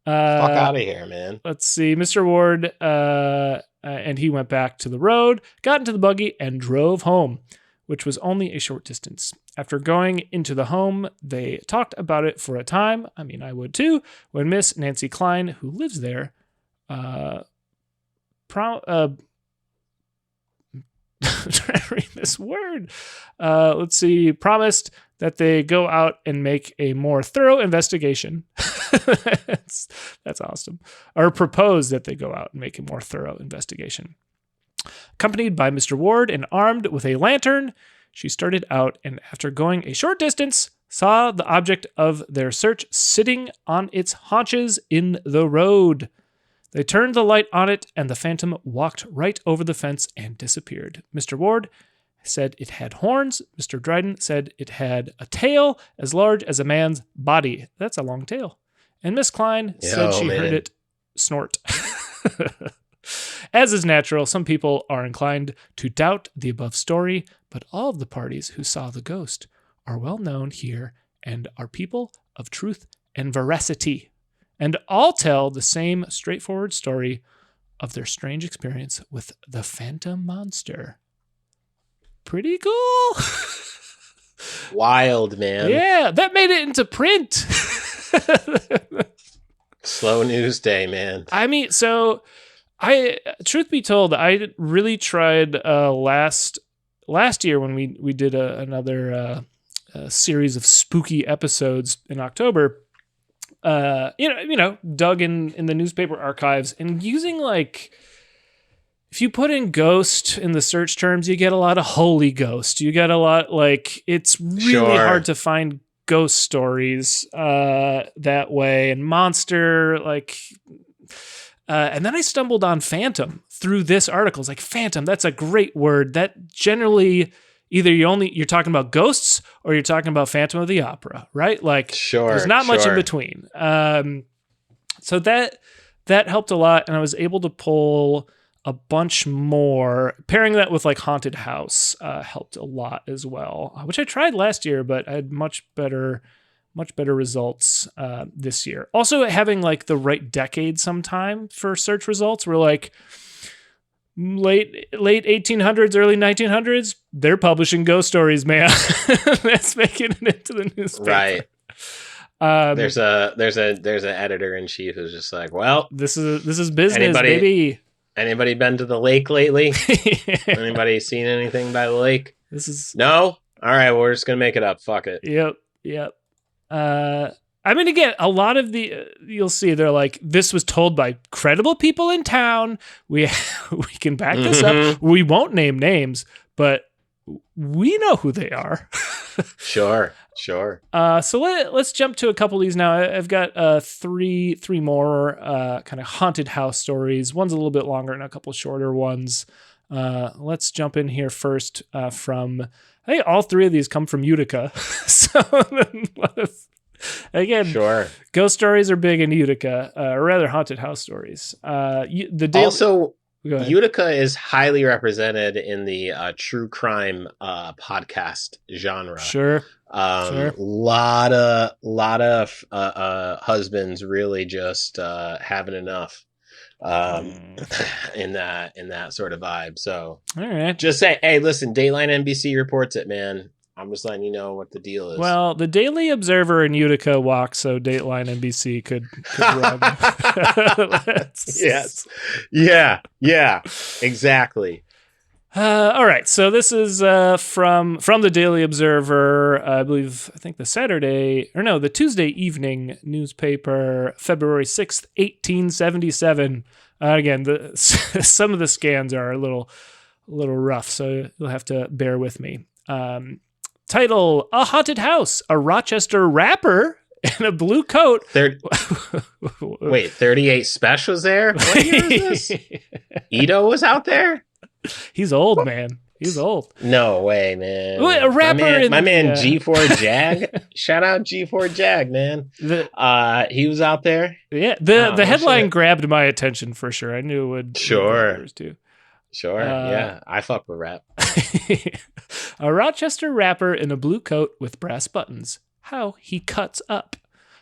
Fuck out of here, man. Let's see. Mr. Ward and he went back to the road, got into the buggy, and drove home, which was only a short distance. After going into the home, they talked about it for a time. I mean, I would too. When Miss Nancy Klein, who lives there, trying to read this word. Promised that they go out and make a more thorough investigation. That's awesome. Or proposed that they go out and make a more thorough investigation. Accompanied by Mr. Ward and armed with a lantern, she started out, and after going a short distance, saw the object of their search sitting on its haunches in the road. They turned the light on it, and the phantom walked right over the fence and disappeared. Mr. Ward said it had horns. Mr. Dryden said it had a tail as large as a man's body. That's a long tail. And Miss Klein said she heard it snort. As is natural, some people are inclined to doubt the above story, but all of the parties who saw the ghost are well known here and are people of truth and veracity, and all tell the same straightforward story of their strange experience with the phantom monster. Pretty cool. Wild, man. Yeah, that made it into print. Slow news day, man. I mean, so truth be told, I really tried last year when we did another series of spooky episodes in October. Dug in the newspaper archives and using if you put in ghost in the search terms, you get a lot of holy ghost. You get a lot it's really hard to find ghost stories that way, and monster and then I stumbled on phantom through this article. It's like, phantom, that's a great word. That generally either you're talking about ghosts or you're talking about Phantom of the Opera, right? There's not much in between. So that helped a lot, and I was able to pull a bunch more. Pairing that with haunted house helped a lot as well, which I tried last year, but I had much better much better results this year. Also having like the right decade sometime for search results. We're like late 1800s, early 1900s. They're publishing ghost stories, man. That's making it into the newspaper. Right. There's an editor in chief who's just like, well, this is business, baby. Anybody been to the lake lately? Anybody seen anything by the lake? No? All right, well, we're just going to make it up. Fuck it. Yep. I mean, again, a lot of you'll see they're like, this was told by credible people in town. We can back this up. We won't name names, but we know who they are. Sure. So let's jump to a couple of these now. I've got three more kind of haunted house stories. One's a little bit longer and a couple shorter ones. Let's jump in here first from, I think all three of these come from Utica. So again, sure. Ghost stories are big in Utica, or rather haunted house stories. Utica is highly represented in the true crime podcast genre. Sure. Lot of husbands really just having enough in that sort of vibe. So, all right, just say, hey, listen, Dateline NBC reports it, man. I'm just letting you know what the deal is. Well, the Daily Observer in Utica walks, so Dateline NBC could run. Yes. Yeah, exactly. All right, so this is from the Daily Observer, I think the Tuesday evening newspaper, February 6th, 1877. Again, some of the scans are a little rough, so you'll have to bear with me. Title: A haunted house. A Rochester rapper in a blue coat. 38 Special was there? What year is this? Ito was out there? He's old, man. He's old. No way, man. A rapper my man G4 Jag. Shout out G4 Jag, man. He was out there. Yeah. The headline grabbed my attention for sure. I knew it would. Sure. Sure, yeah. I fuck with rap. A Rochester rapper in a blue coat with brass buttons. How he cuts up.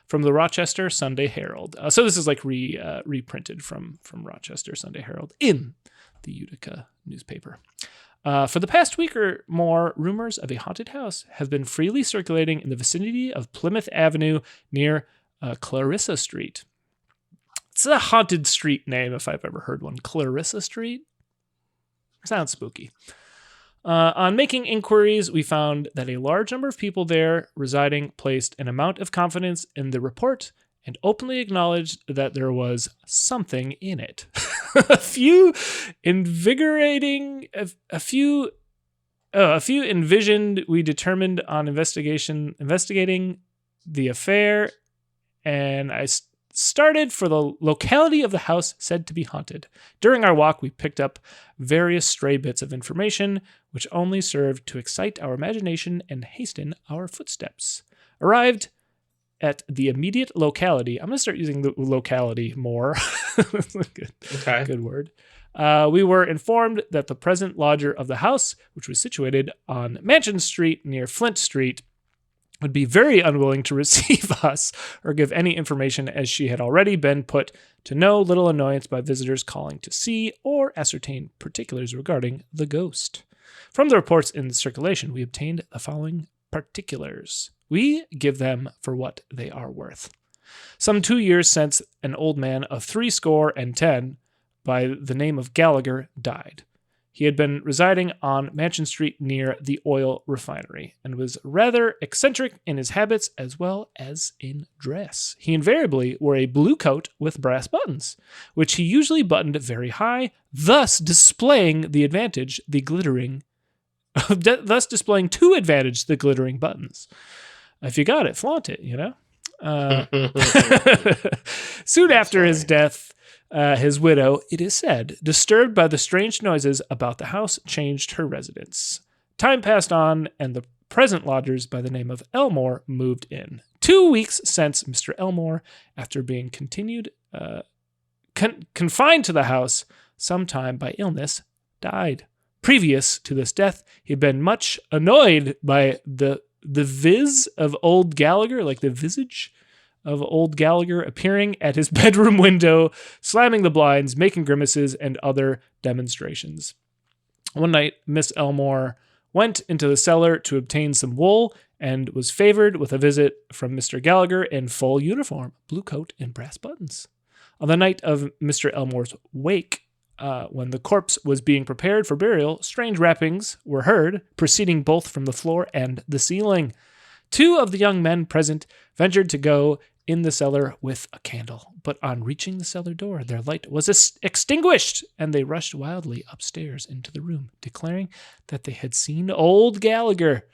From the Rochester Sunday Herald. So this is like reprinted from Rochester Sunday Herald in the Utica newspaper. For the past week or more, rumors of a haunted house have been freely circulating in the vicinity of Plymouth Avenue near Clarissa Street. It's a haunted street name if I've ever heard one. Clarissa Street? Sounds spooky. On making inquiries, we found that a large number of people there residing placed an amount of confidence in the report and openly acknowledged that there was something in it. A few envisioned, we determined on investigating the affair, and I started for the locality of the house said to be haunted. During our walk, we picked up various stray bits of information, which only served to excite our imagination and hasten our footsteps. Arrived at the immediate locality. I'm going to start using the locality more. Good word. We were informed that the present lodger of the house, which was situated on Mansion Street near Flint Street, would be very unwilling to receive us or give any information, as she had already been put to no little annoyance by visitors calling to see or ascertain particulars regarding the ghost. From the reports in circulation, we obtained the following particulars. We give them for what they are worth. Some 2 years since, an old man of 70 by the name of Gallagher died. He had been residing on Mansion Street near the oil refinery and was rather eccentric in his habits as well as in dress. He invariably wore a blue coat with brass buttons, which he usually buttoned very high, thus displaying to advantage the glittering buttons. If you got it, flaunt it, you know? Soon after his death, his widow, it is said, disturbed by the strange noises about the house, changed her residence. Time passed on, and the present lodgers by the name of Elmore moved in. 2 weeks since, Mr. Elmore, after being confined to the house sometime by illness, died. Previous to this death, he had been much annoyed by the the viz of old Gallagher, like the visage of old Gallagher appearing at his bedroom window, slamming the blinds, making grimaces, and other demonstrations. One night, Miss Elmore went into the cellar to obtain some wool and was favored with a visit from Mr. Gallagher in full uniform, blue coat and brass buttons. On the night of Mr. Elmore's wake, when the corpse was being prepared for burial, strange rappings were heard, proceeding both from the floor and the ceiling. Two of the young men present ventured to go in the cellar with a candle, but on reaching the cellar door, their light was extinguished, and they rushed wildly upstairs into the room, declaring that they had seen old Gallagher.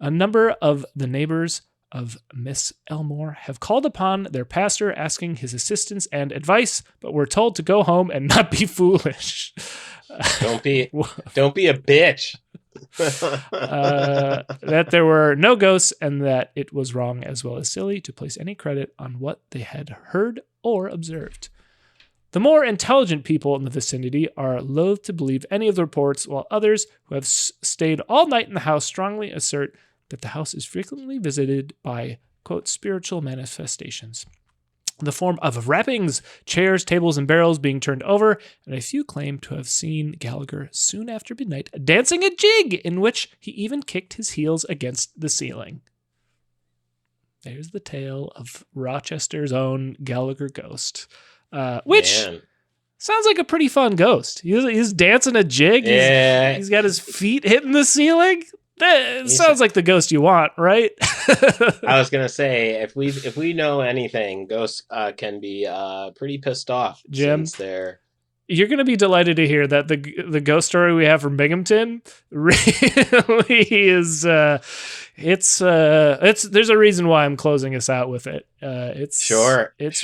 A number of the neighbors of Miss Elmore have called upon their pastor asking his assistance and advice, but were told to go home and not be foolish. Don't be a bitch. That there were no ghosts and that it was wrong as well as silly to place any credit on what they had heard or observed. The more intelligent people in the vicinity are loath to believe any of the reports, while others who have stayed all night in the house strongly assert that the house is frequently visited by, quote, spiritual manifestations. The form of rappings, chairs, tables, and barrels being turned over, and a few claim to have seen Gallagher soon after midnight dancing a jig in which he even kicked his heels against the ceiling. There's the tale of Rochester's own Gallagher ghost, which sounds like a pretty fun ghost. He's dancing a jig. Yeah. He's got his feet hitting the ceiling. That sounds like the ghost you want, right? I was gonna say, if we know anything, ghosts can be pretty pissed off. Jim, since they're... You're gonna be delighted to hear that the ghost story we have from Binghamton really is. There's a reason why I'm closing us out with it. It's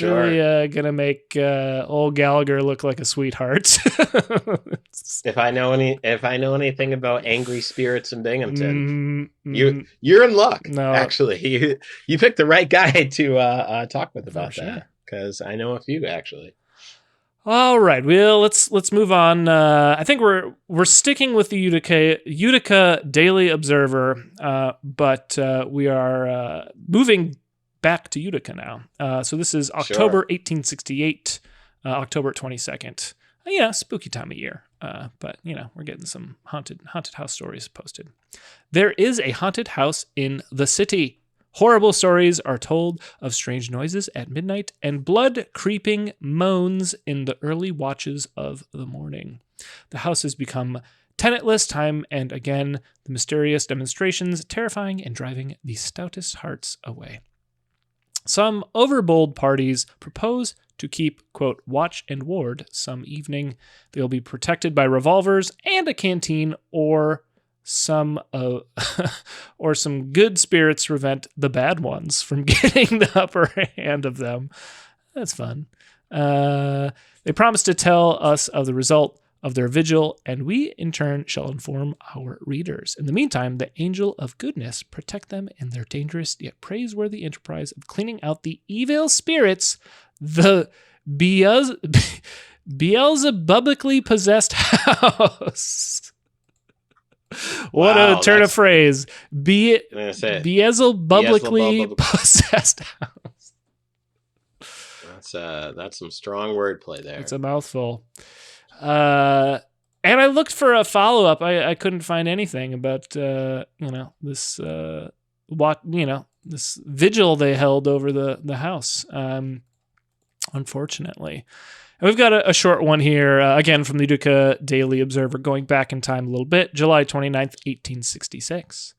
really gonna make old Gallagher look like a sweetheart. If I know anything about angry spirits in Binghamton, you're in luck. No, actually, you picked the right guy to talk with about that, because I know a few actually. All right, well, let's move on. I think we're sticking with the Utica Daily Observer, but we are moving back to Utica now. So this is October 1868, October 22nd. Yeah, spooky time of year. But we're getting some haunted house stories posted. There is a haunted house in the city. Horrible stories are told of strange noises at midnight and blood-creeping moans in the early watches of the morning. The house has become tenantless time and again, the mysterious demonstrations terrifying and driving the stoutest hearts away. Some overbold parties propose to keep, quote, watch and ward some evening. They'll be protected by revolvers and a canteen, or some good spirits prevent the bad ones from getting the upper hand of them. That's fun. They promise to tell us of the result of their vigil, and we in turn shall inform our readers. In the meantime, the angel of goodness protect them in their dangerous yet praiseworthy enterprise of cleaning out the evil spirits, the Beelzebubically possessed house. What a turn of phrase. Beelzebubically possessed house. That's some strong wordplay there. It's a mouthful. And I looked for a follow-up. I couldn't find anything about this this vigil they held over the house. Unfortunately. And we've got a short one here, again from the Utica Daily Observer, going back in time a little bit, July 29th, 1866.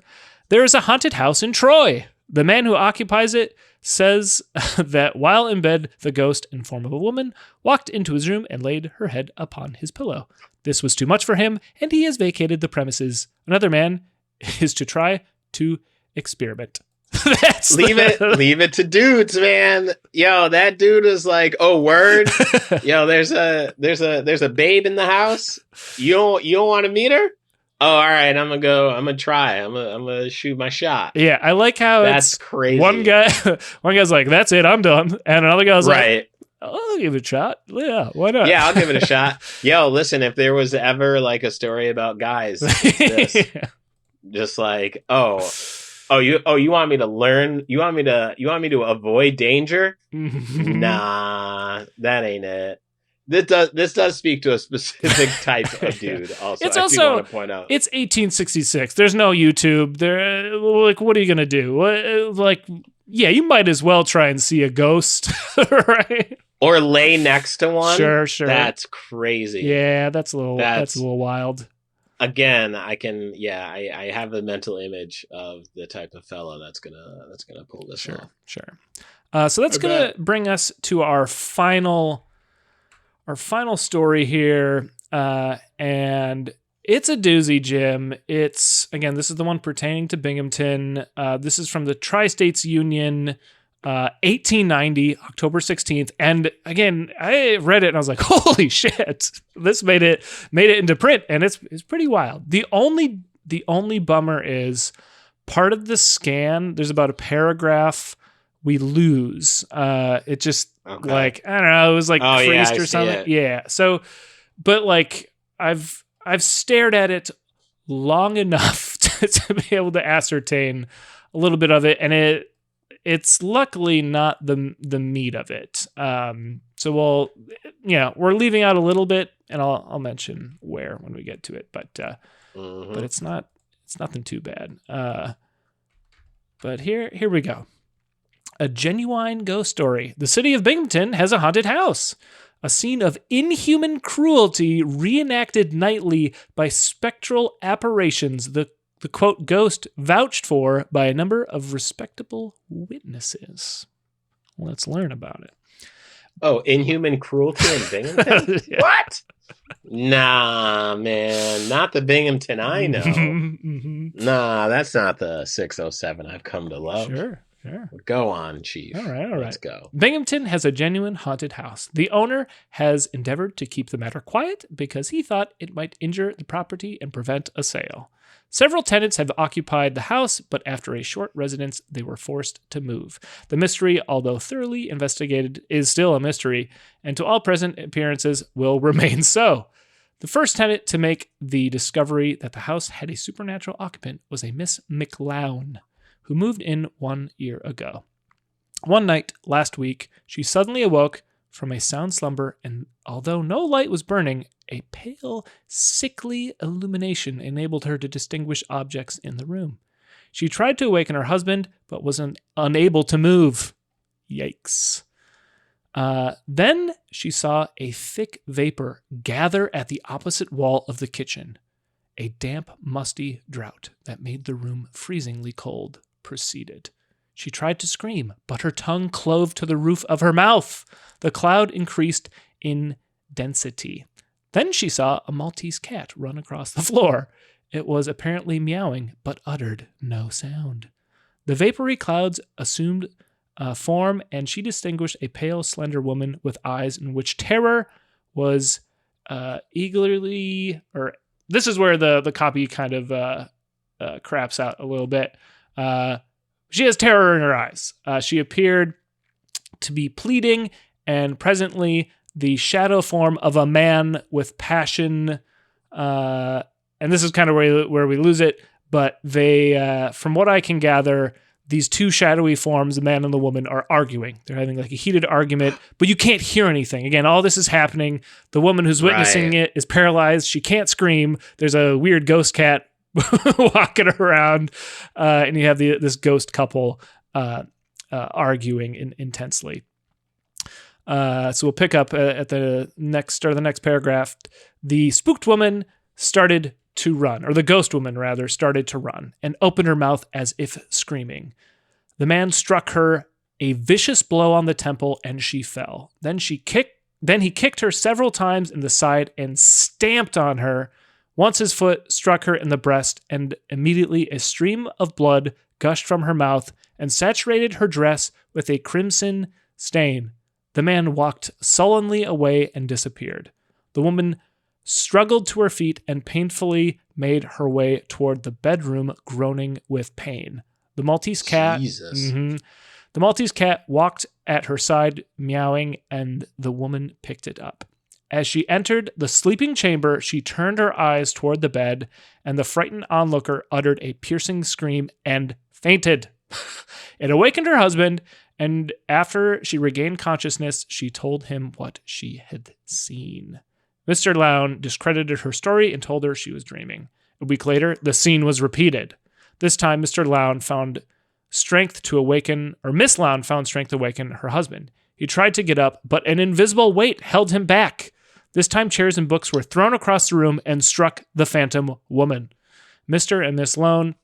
There is a haunted house in Troy. The man who occupies it says that while in bed, the ghost, in form of a woman, walked into his room and laid her head upon his pillow. This was too much for him, and he has vacated the premises. Another man is to try to experiment. Leave it to dudes, man. Yo, that dude is like, oh, word. Yo, there's a babe in the house. You don't want to meet her? Oh, all right. I'm gonna try. I'm gonna shoot my shot. Yeah, I like how that's crazy. One guy's like, that's it, I'm done, and another guy's like, I'll give it a shot. Yeah, why not? Yeah, I'll give it a shot. Yo, listen, if there was ever like a story about guys, it's this. Just like, oh, You want me to learn? You want me to avoid danger? Nah, that ain't it. This does speak to a specific type of dude. Also, It's I also do want to point out it's 1866. There's no YouTube. There, like, what are you gonna do? Like, yeah, you might as well try and see a ghost, right? or lay next to one. Sure. That's crazy. Yeah, that's a little wild. Again, I have the mental image of the type of fella that's gonna pull this off. Sure. So that's gonna bring us to our final story here, and it's a doozy, Jim. It's, again, this is the one pertaining to Binghamton. This is from the Tri-States Union, 1890, October 16th. And again, I read it and I was like, holy shit, this made it into print, and it's pretty wild. The only bummer is part of the scan, there's about a paragraph we lose. It just, like, I don't know, it was like creased or something. Yeah. So, but like, I've stared at it long enough to be able to ascertain a little bit of it, and it's luckily not the meat of it. So we're leaving out a little bit, and I'll mention where when we get to it, but it's nothing too bad. But here we go. A genuine ghost story. The city of Binghamton has a haunted house. A scene of inhuman cruelty reenacted nightly by spectral apparitions. The quote ghost vouched for by a number of respectable witnesses. Let's learn about it. Oh, inhuman cruelty in Binghamton? Yeah. What? Nah, man. Not the Binghamton I know. Nah, that's not the 607 I've come to love. Sure. Go on, Chief. All right. Let's go. Binghamton has a genuine haunted house. The owner has endeavored to keep the matter quiet because he thought it might injure the property and prevent a sale. Several tenants have occupied the house, but after a short residence, they were forced to move. The mystery, although thoroughly investigated, is still a mystery, and to all present appearances will remain so. The first tenant to make the discovery that the house had a supernatural occupant was a Miss McLown, who moved in 1 year ago. One night last week, she suddenly awoke from a sound slumber, and although no light was burning, a pale, sickly illumination enabled her to distinguish objects in the room. She tried to awaken her husband, but was unable to move. Yikes. Then she saw a thick vapor gather at the opposite wall of the kitchen. A damp, musty drought that made the room freezingly cold proceeded. She tried to scream, but her tongue clove to the roof of her mouth. The cloud increased in density. Then she saw a Maltese cat run across the floor. It was apparently meowing, but uttered no sound. The vapory clouds assumed form, and she distinguished a pale, slender woman with eyes in which terror was eagerly... Or this is where the copy kind of craps out a little bit. She has terror in her eyes. She appeared to be pleading, and presently the shadow form of a man with passion, and this is kind of where we lose it, but they, from what I can gather, these two shadowy forms, the man and the woman, are arguing. They're having like a heated argument, but you can't hear anything. Again, all this is happening. The woman who's witnessing it is paralyzed. She can't scream. There's a weird ghost cat walking around, and you have this ghost couple arguing intensely. So we'll pick up at the next paragraph. The spooked woman started to run, or the ghost woman rather started to run, and opened her mouth as if screaming. The man struck her a vicious blow on the temple, and she fell. Then he kicked her several times in the side and stamped on her. Once his foot struck her in the breast, and immediately a stream of blood gushed from her mouth and saturated her dress with a crimson stain. The man walked sullenly away and disappeared. The woman struggled to her feet and painfully made her way toward the bedroom, groaning with pain. The Maltese cat... The Maltese cat walked at her side, meowing, and the woman picked it up. As she entered the sleeping chamber, she turned her eyes toward the bed, and the frightened onlooker uttered a piercing scream and fainted. It awakened her husband, and after she regained consciousness, she told him what she had seen. Mr. Lown discredited her story and told her she was dreaming. A week later, the scene was repeated. This time, Mr. Lown found strength to awaken, or Miss Lown found strength to awaken her husband. He tried to get up, but an invisible weight held him back. This time, chairs and books were thrown across the room and struck the phantom woman. Mr. and Miss Lown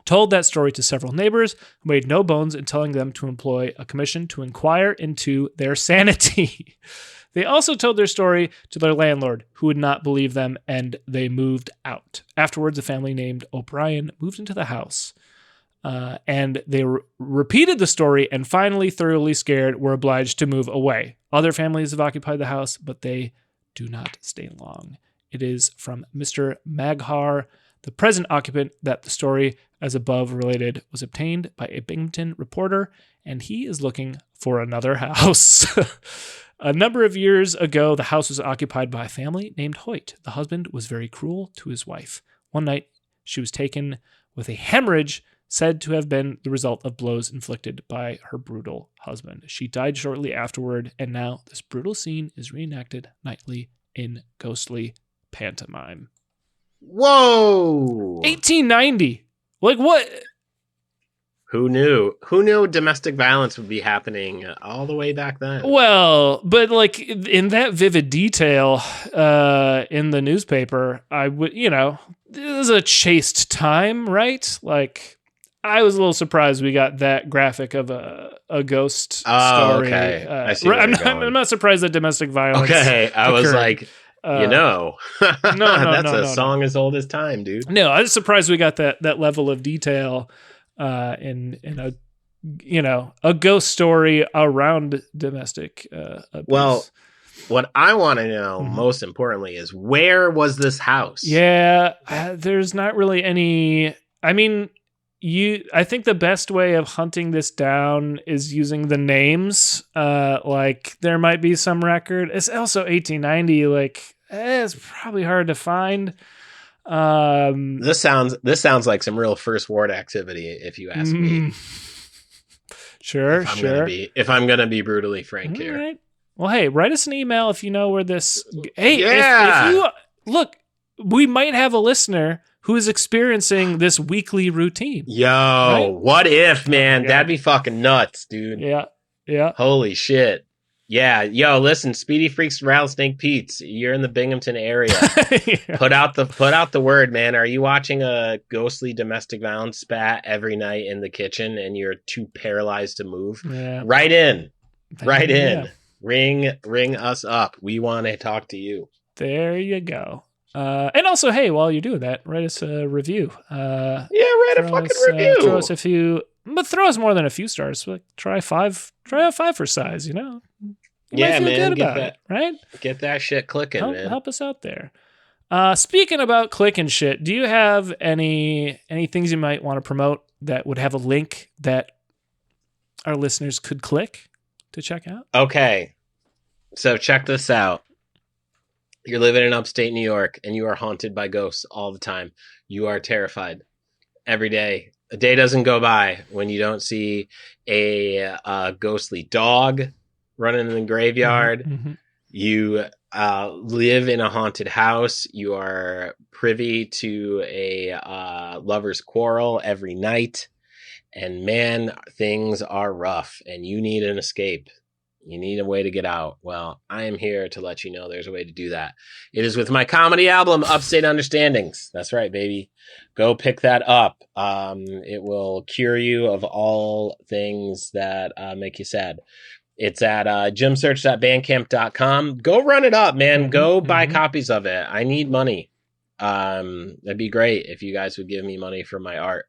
told that story to several neighbors, who made no bones in telling them to employ a commission to inquire into their sanity. They also told their story to their landlord, who would not believe them, and they moved out. Afterwards, a family named O'Brien moved into the house, and they repeated the story, and finally, thoroughly scared, were obliged to move away. Other families have occupied the house, but they do not stay long. It is from Mr. Maghar, the present occupant, that the story, as above related, was obtained by a Binghamton reporter, and he is looking for another house. A number of years ago, the house was occupied by a family named Hoyt. The husband was very cruel to his wife. One night, she was taken with a hemorrhage said to have been the result of blows inflicted by her brutal husband. She died shortly afterward, and now this brutal scene is reenacted nightly in ghostly pantomime. Whoa! 1890. Like what? Who knew? Who knew domestic violence would be happening all the way back then? Well, but like in that vivid detail in the newspaper, I would, it was a chaste time, right? Like I was a little surprised we got that graphic of a ghost story. Okay. I see I'm not surprised that domestic violence. Okay, I was like, no, that's a song as old as time, dude. No, I was surprised we got that level of detail in a ghost story around domestic abuse. Well, what I want to know most importantly is where was this house? Yeah, there's not really any. I mean, I think the best way of hunting this down is using the names. Like there might be some record. It's also 1890. Like it's probably hard to find. This sounds like some real first ward activity, if you ask me. Sure. If I'm gonna be brutally frank here. Right. Well, hey, write us an email if you know where this. Hey, yeah. if you look, we might have a listener who is experiencing this weekly routine. Yo, right? What if, man? Yeah. That'd be fucking nuts, dude. Yeah. Holy shit. Yeah, yo, listen, Speedy Freaks Rattlesnake Pete's. You're in the Binghamton area. Yeah. Put out the word, man. Are you watching a ghostly domestic violence spat every night in the kitchen and you're too paralyzed to move? Yeah. Right in. Yeah. Ring us up. We want to talk to you. There you go. And also, hey, while you're doing that, write us a review. Write a fucking review. Throw us a few, but throw us more than a few stars. Like, try out 5 for size. You Yeah, might feel man. good about it, right? Get that shit clicking, man. Help us out there. Speaking about clicking shit, do you have any things you might want to promote that would have a link that our listeners could click to check out? Okay, so check this out. You're living in upstate New York and you are haunted by ghosts all the time. You are terrified every day. A day doesn't go by when you don't see a ghostly dog running in the graveyard. Mm-hmm. You live in a haunted house. You are privy to a lover's quarrel every night. And man, things are rough and you need an escape. You need a way to get out. Well, I am here to let you know there's a way to do that. It is with my comedy album, Upstate Understandings. That's right, baby. Go pick that up. It will cure you of all things that make you sad. It's at gymsearch.bandcamp.com. Go run it up, man. Go buy copies of it. I need money. That'd be great if you guys would give me money for my art.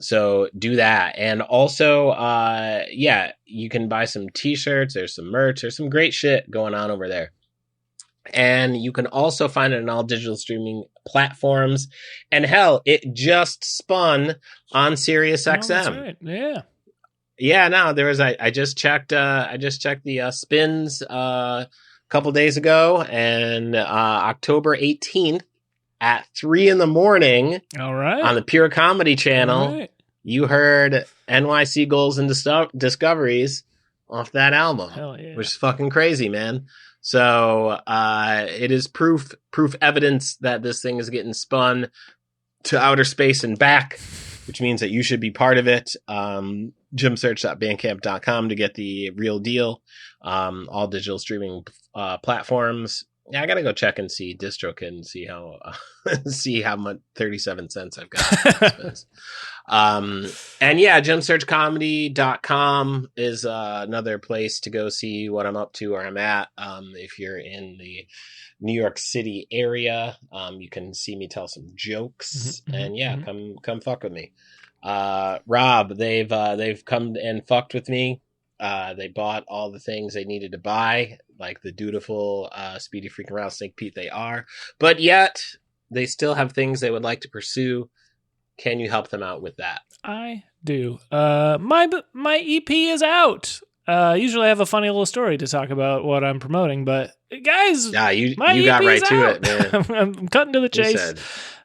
So do that. And also, you can buy some t-shirts. There's some merch. There's some great shit going on over there. And you can also find it on all digital streaming platforms. And hell, it just spun on SiriusXM. That's right. Yeah. Yeah, no, there was, I just checked the spins, couple days ago, and October 18th at 3 a.m. All right. on the Pure Comedy Channel, you heard NYC Goals and Discoveries off that album. Hell yeah. Which is fucking crazy, man. So it is proof evidence that this thing is getting spun to outer space and back, which means that you should be part of it. Jimsearch.bandcamp.com to get the real deal. All digital streaming platforms. Yeah, I gotta go check and see DistroKid and see how much 37 cents I've got. And yeah, jimsearchcomedy.com is another place to go see what I'm up to, where I'm at. If you're in the New York City area, you can see me tell some jokes, and yeah, come fuck with me. Rob, they've come and fucked with me. They bought all the things they needed to buy, like the dutiful, speedy freaking rattlesnake Pete they are, but yet they still have things they would like to pursue. Can you help them out with that? I do. My EP is out. Usually I have a funny little story to talk about what I'm promoting, but guys, you got right to it, man. I'm cutting to the chase.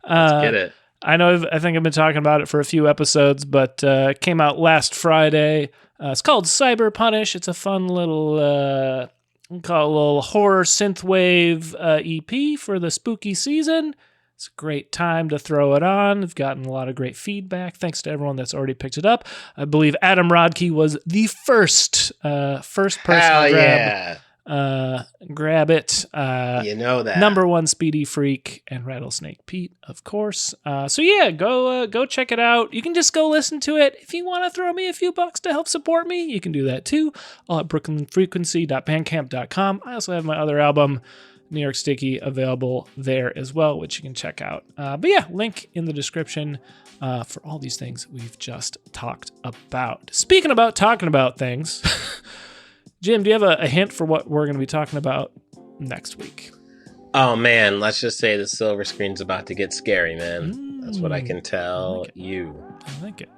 Let's get it. I think I've been talking about it for a few episodes, but it came out last Friday. It's called Cyber Punish. It's a fun little, call it a little horror synthwave EP for the spooky season. It's a great time to throw it on. I've gotten a lot of great feedback. Thanks to everyone that's already picked it up. I believe Adam Rodkey was the first person to grab it. You know that. Number one Speedy Freak and Rattlesnake Pete, of course. So yeah, go check it out. You can just go listen to it. If you want to throw me a few bucks to help support me, you can do that too. All at brooklynfrequency.bandcamp.com. I also have my other album, New York Sticky, available there as well, which you can check out. But yeah, link in the description for all these things we've just talked about. Speaking about talking about things, Jim, do you have a hint for what we're going to be talking about next week? Oh man, let's just say the silver screen's about to get scary, man. That's what I can tell you. I like it.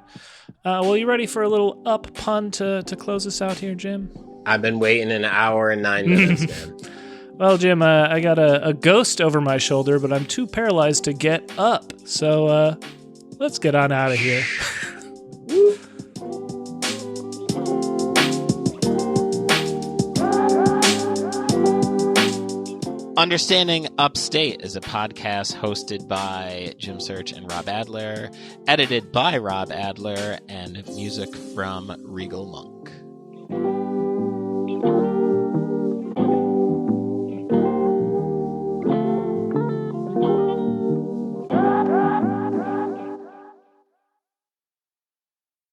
Well, you ready for a little up pun to close us out here, Jim? I've been waiting an hour and 9 minutes, man. Well, Jim, I got a ghost over my shoulder, but I'm too paralyzed to get up. So let's get on out of here. Understanding Upstate is a podcast hosted by Jim Search and Rob Adler, edited by Rob Adler, and music from Regal Monk.